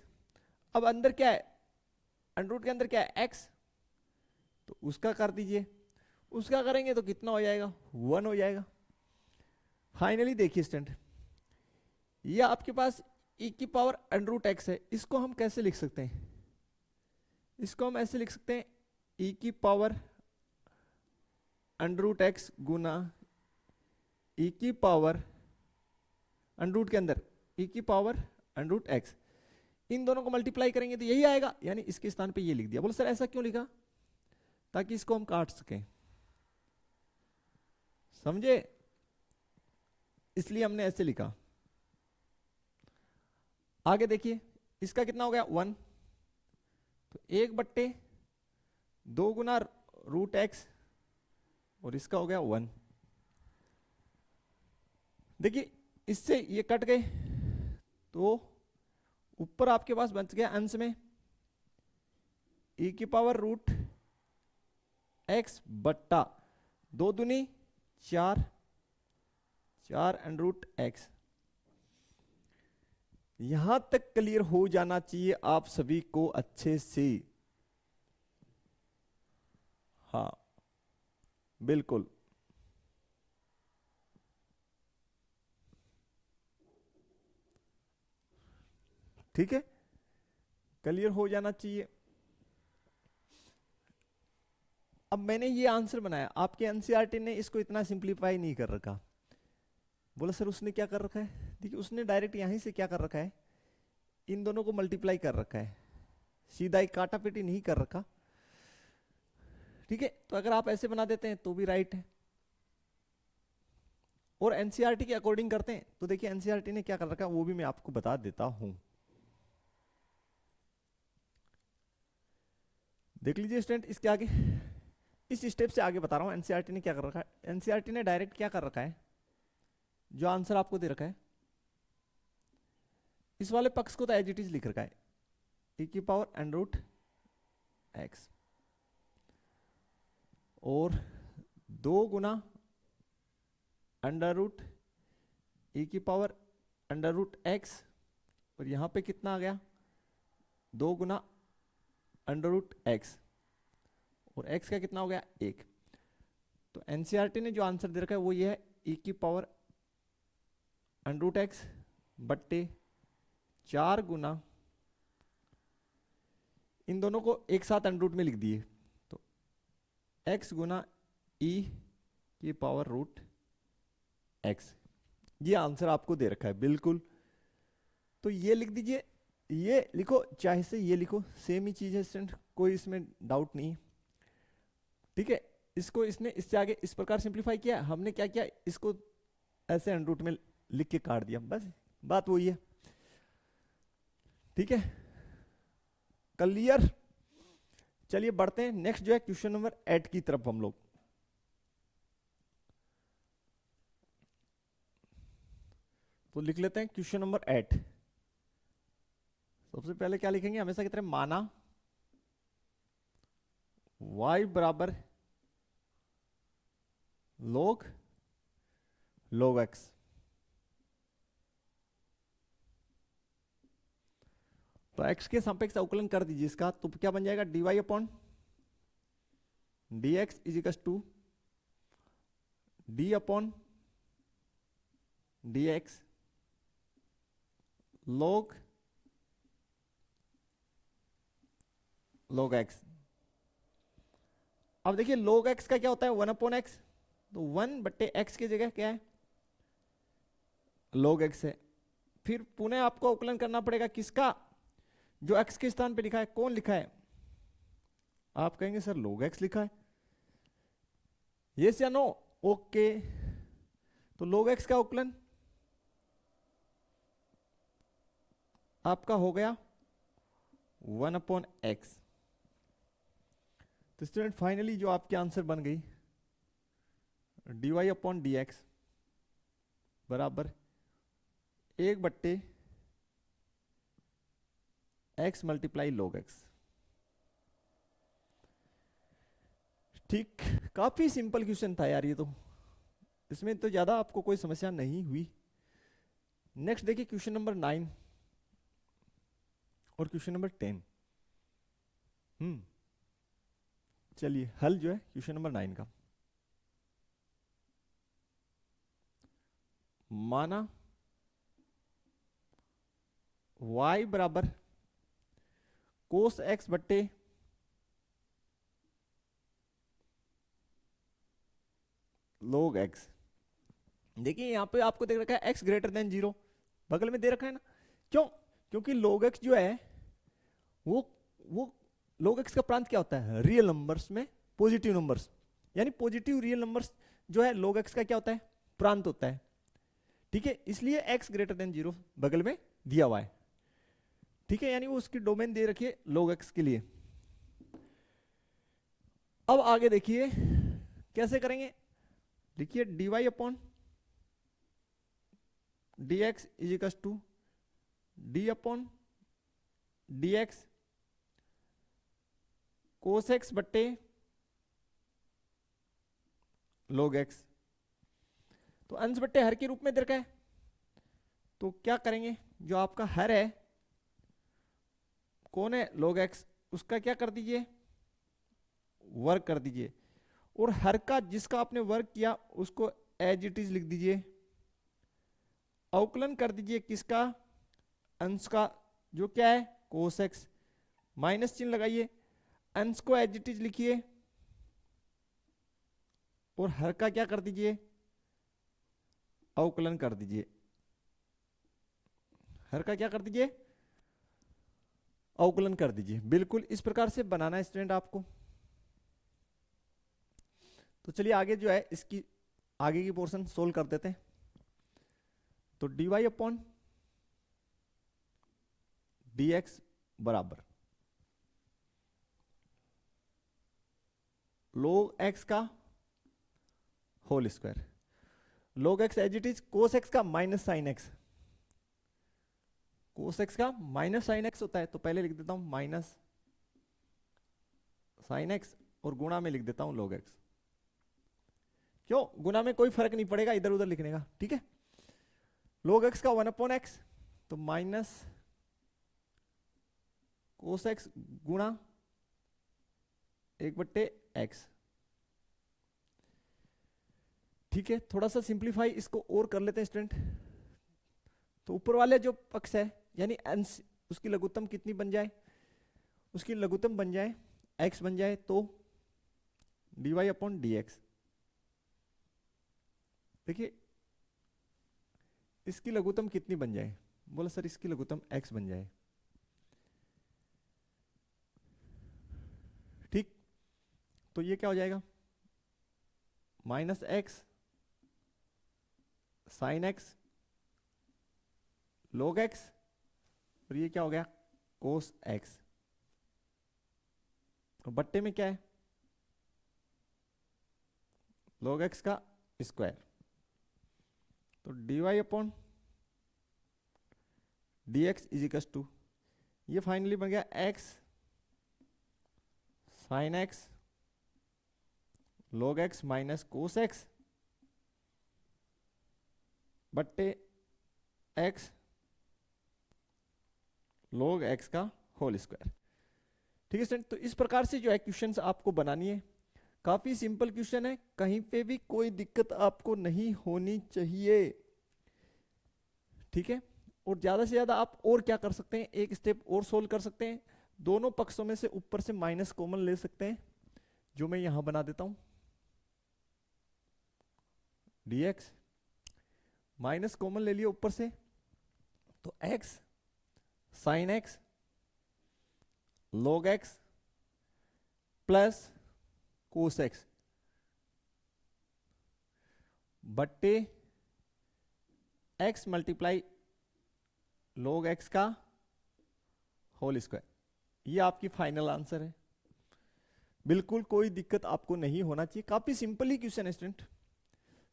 अब अंदर क्या है अंडर रूट के अंदर क्या है x, तो उसका कर दीजिए, उसका करेंगे तो कितना हो जाएगा 1 हो जाएगा। फाइनली देखिए स्टूडेंट, ये आपके पास e की पावर अंडर रूट x है, इसको हम कैसे लिख सकते हैं, इसको हम ऐसे लिख सकते हैं e की पावर अंडर रूट x गुना e की पावर अंडर रूट के अंदर e की पावर अंडर रूट x। इन दोनों को मल्टीप्लाई करेंगे तो यही आएगा, यानी इसके स्थान पे ये लिख दिया। बोलो सर ऐसा क्यों लिखा, ताकि इसको हम काट सकें, समझे, इसलिए हमने ऐसे लिखा। आगे देखिए इसका कितना हो गया 1, तो 1/2 गुना √x और इसका हो गया 1। देखिए इससे ये कट गए तो ऊपर आपके पास बच गया अंश में e⁻√x बट्टा 2 दूनी 4 4√x। यहां तक क्लियर हो जाना चाहिए आप सभी को अच्छे से। हाँ बिल्कुल, ठीक है, क्लियर हो जाना चाहिए। अब मैंने ये आंसर बनाया, आपके एनसीईआरटी ने इसको इतना सिंप्लीफाई नहीं कर रखा। बोला सर उसने क्या कर रखा है? देखिए उसने डायरेक्ट यहीं से क्या कर रखा है, इन दोनों को मल्टीप्लाई कर रखा है, सीधा ही काटा पीटी नहीं कर रखा। ठीक है, तो अगर आप ऐसे बना देते हैं तो भी राइट है। और एनसीईआरटी के अकॉर्डिंग करते हैं तो देखिए एनसीईआरटी ने क्या कर रखा है वो भी मैं आपको बता देता हूं। देख लीजिए स्टूडेंट, इसके आगे इस स्टेप से आगे बता रहा हूं एनसीईआरटी ने क्या कर रखा है। एनसीईआरटी ने डायरेक्ट क्या कर रखा है, जो आंसर आपको दे रखा है इस वाले पक्ष को तो एज इट इज लिख रखा है e⁻√x और 2 गुना √e⁻√x और यहां पे कितना आ गया 2 गुना √x और x का कितना हो गया 1। तो एनसीईआरटी ने जो आंसर दे रखा है वो ये है e⁻√x बट्टे 4 गुना, इन दोनों को एक साथ अंडर रूट में लिख दिए तो x गुना e⁻√x, ये आंसर आपको दे रखा है बिल्कुल। तो ये लिख दीजिए, ये लिखो चाहे से ये लिखो, सेम ही चीज है स्टूडेंट, कोई इसमें डाउट नहीं। ठीक है, इसको इसने इससे आगे इस प्रकार सिंप्लीफाई किया, हमने क्या किया इसको ऐसे अंडर रूट में लिख के काट दिया, बस बात वही है। ठीक है, क्लियर। चलिए बढ़ते हैं, नेक्स्ट जो है क्वेश्चन नंबर 8 की तरफ हम लोग। तो लिख लेते हैं क्वेश्चन नंबर 8। सबसे पहले क्या लिखेंगे, हमेशा की तरह माना y बराबर log x। तो x के सापेक्ष अवकलन कर दीजिए इसका, तो क्या बन जाएगा dy/dx is equal to d/dx log x। अब देखिए log x का क्या होता है 1/x, तो 1/x की जगह क्या है log x है। फिर पुनः आपको अवकलन करना पड़ेगा किसका, जो x के स्थान पे लिखा है, कौन लिखा है, आप कहेंगे सर log x लिखा है, यस या नो, ओके। तो log x का अवकलन आपका हो गया 1/x। तो स्टूडेंट फाइनली जो आपके आंसर बन गई dy/dx बराबर 1/x मल्टीप्लाई log x। ठीक, काफी सिंपल क्वेश्चन था यार ये तो, इसमें तो ज्यादा आपको कोई समस्या नहीं हुई। नेक्स्ट देखिए क्वेश्चन नंबर 9 और क्वेश्चन नंबर 10। चलिए हल जो है क्वेश्चन नंबर 9 का, माना y बराबर cos x बट्टे log x। देखिए यहां पे आपको देख रखा है x ग्रेटर देन 0, बगल में दे रखा है ना, क्यों, क्योंकि log x जो है वो log x का प्रांत क्या होता है, रियल नंबर्स में पॉजिटिव नंबर्स, यानी पॉजिटिव रियल नंबर्स जो है log x का क्या होता है प्रांत होता है। ठीक है, इसलिए x ग्रेटर देन 0 बगल में दिया हुआ है। ठीक है, यानी वो उसकी डोमेन दे रखी है log x के लिए। अब आगे देखिए कैसे करेंगे। लिखिए dy upon dx is equal to d upon dx cos x बट्टे log x। तो अंश बट्टे हर के रूप में दे रखा है, तो क्या करेंगे, जो आपका हर है कौन है log x, उसका क्या कर दीजिए वर्ग कर दीजिए, और हर का जिसका आपने वर्ग किया उसको एज इट इज लिख दीजिए। अवकलन कर दीजिए किसका, अंश का, जो क्या है कोस एक्स, माइनस चिन्ह लगाइए, अंश को एज इट इज लिखिए और हर का क्या कर दीजिए अवकलन कर दीजिए। हर का क्या कर दीजिए अवकलन कर दीजिए। बिल्कुल इस प्रकार से बनाना है स्टूडेंट आपको। तो चलिए आगे जो है इसकी आगे की पोर्शन सोल्व कर देते हैं। तो dy अपॉन dx बराबर log x का whole square, log x as it is cos x का minus sine x, cos x का माइनस साइन एक्स होता है, तो पहले लिख देता हूं माइनस साइन एक्स और गुणा में लिख देता हूं log x। क्यों, गुणा में कोई फर्क नहीं पड़ेगा इधर उधर लिखने का, ठीक है। log x का 1 अपॉन एक्स, तो माइनस कोस एक्स गुणा 1/x, ठीक है। थोड़ा सा सिंप्लीफाई इसको और कर लेते हैं स्टूडेंट। तो ऊपर वाले जो पक्ष है यानी अंश, उसकी लघुत्तम कितनी बन जाए, उसकी लघुत्तम बन जाए x बन जाए, तो dy अपॉन dx। देखिए इसकी लघुत्तम कितनी बन जाए, बोला सर इसकी लघुत्तम x बन जाए, ठीक। तो ये क्या हो जाएगा minus x sign x log x, और ये क्या हो गया कोस x, और बट्टे में क्या है log x का स्क्वायर। तो dy upon dx is equal to, ये फाइनली बन गया x sine x log x minus cos x बट्टे x log x का होल स्क्वायर, ठीक है स्टूडेंट। तो इस प्रकार से जो है क्वेश्चंस आपको बनानी है, काफी सिंपल क्वेश्चन है, कहीं पे भी कोई दिक्कत आपको नहीं होनी चाहिए, ठीक है। और ज्यादा से ज्यादा आप और क्या कर सकते हैं, एक स्टेप और सोल्व कर सकते हैं, दोनों पक्षों में से ऊपर से माइनस कॉमन ले सकते हैं, जो मैं यहां बना देता हूं dx, माइनस कॉमन ले लिया ऊपर से, तो x sine x log x plus cos x बट्टे x मल्टीप्लाई log x का होल स्क्वायर। ये आपकी फाइनल आंसर है, बिल्कुल कोई दिक्कत आपको नहीं होना चाहिए। काफी सिंपल ही क्वेश्चन है स्टूडेंट,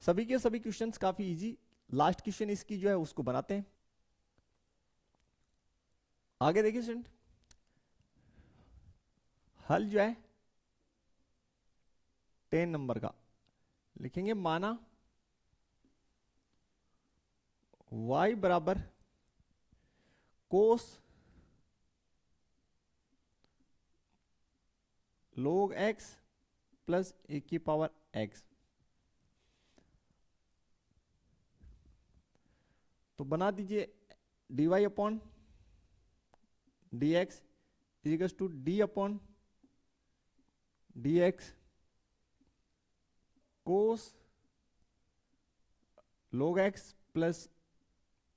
सभी के सभी क्वेश्चंस काफी इजी। लास्ट क्वेश्चन इसकी जो है उसको बनाते हैं। आगे देखिए स्टूडेंट, हल जो है 10 नंबर का लिखेंगे, माना y बराबर cos log x plus a की पावर x, तो बना दीजिए dy upon dx equal to d upon dx cos log x plus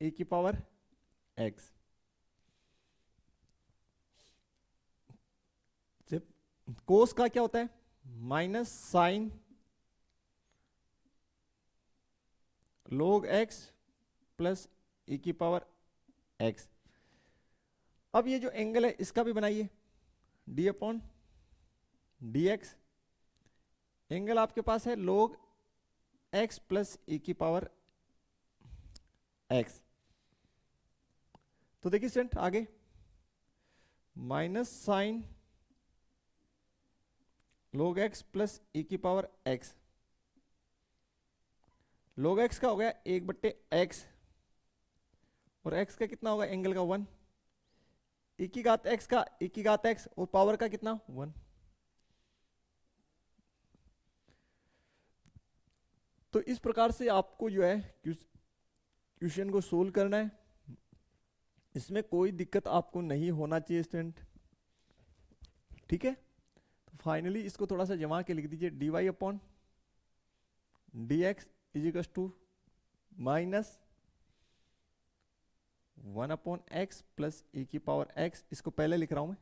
a की पावर x। कोस का क्या होता है minus sine log x plus a की पावर x। अब ये जो एंगल है इसका भी बनाइए, d अपॉन dx एंगल आपके पास है log x प्लस e की पावर x। तो देखिए स्टूडेंट आगे minus sine log x plus e की पावर x। log x का हो गया 1/x और x का कितना होगा एंगल का 1, e की घात x का e की घात x और पावर का कितना 1। तो इस प्रकार से आपको जो है क्वेश्चन को सोल्व करना है। इसमें कोई दिक्कत आपको नहीं होना चाहिए स्टूडेंट, ठीक है। तो फाइनली इसको थोड़ा सा जमा के लिख दीजिए, dy upon dx इजिकल्स to minus 1 upon x plus e की पावर x। इसको पहले लिख रहा हूं मैं,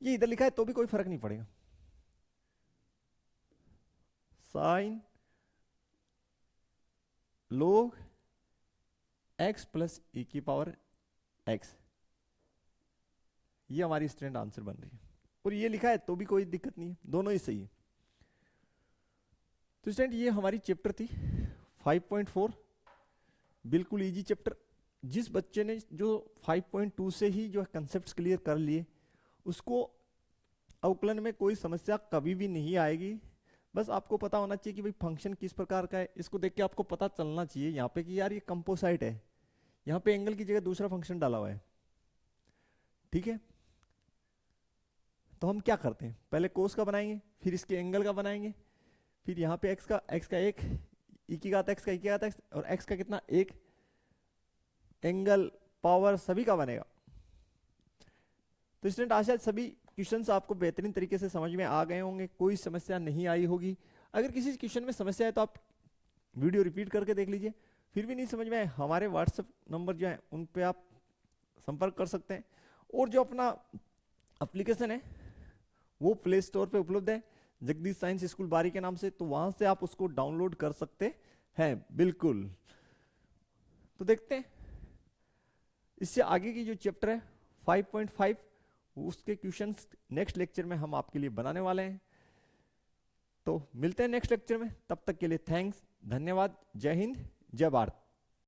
ये इधर लिखा है तो भी कोई फर्क नहीं पड़ेगा। Sine log x plus e की पावर x, ये हमारी स्टूडेंट आंसर बन रही है। और ये लिखा है तो भी कोई दिक्कत नहीं है, दोनों ही सही है। तो स्टूडेंट ये हमारी चैप्टर थी 5.4, बिल्कुल इजी चैप्टर। जिस बच्चे ने जो 5.2 से ही जो कंसेप्ट्स क्लियर कर लिए, उसको अवकलन में कोई समस्या कभी भी नहीं आएगी। बस आपको पता होना चाहिए कि भाई फंक्शन किस प्रकार का है। इसको देख के आपको पता चलना चाहिए यहाँ पे कि यार ये कंपोसाइट है, यहाँ पे एंगल की जगह दूसरा फंक्शन डाला हुआ है, ठीक है। तो हम क्या करते हैं, पहले कोस का बनाएंगे, फिर इसके एंगल का बनाएंगे, फिर यहाँ पे x का एक, e की घात x का e की घात x और x का कितना एक, एंगल पावर सभी का बनेगा। तो स्टूडेंट आशा सभी क्वेश्चंस आपको बेहतरीन तरीके से समझ में आ गए होंगे, कोई समस्या नहीं आई होगी। अगर किसी क्वेश्चन में समस्या है तो आप वीडियो रिपीट करके देख लीजिए। फिर भी नहीं समझ में आए, हमारे व्हाट्सएप नंबर जो है उन पे आप संपर्क कर सकते हैं। और जो अपना एप्लीकेशन है वो प्ले स्टोर पे उपलब्ध है, जगदीश साइंस स्कूल बारी के नाम से, तो वहां से आप उसको डाउनलोड कर सकते हैं बिल्कुल। तो देखते हैं इससे आगे की जो चैप्टर है 5.5, उसके क्वेश्चंस नेक्स्ट लेक्चर में हम आपके लिए बनाने वाले हैं। तो मिलते हैं नेक्स्ट लेक्चर में, तब तक के लिए थैंक्स, धन्यवाद, जय हिंद, जय भारत।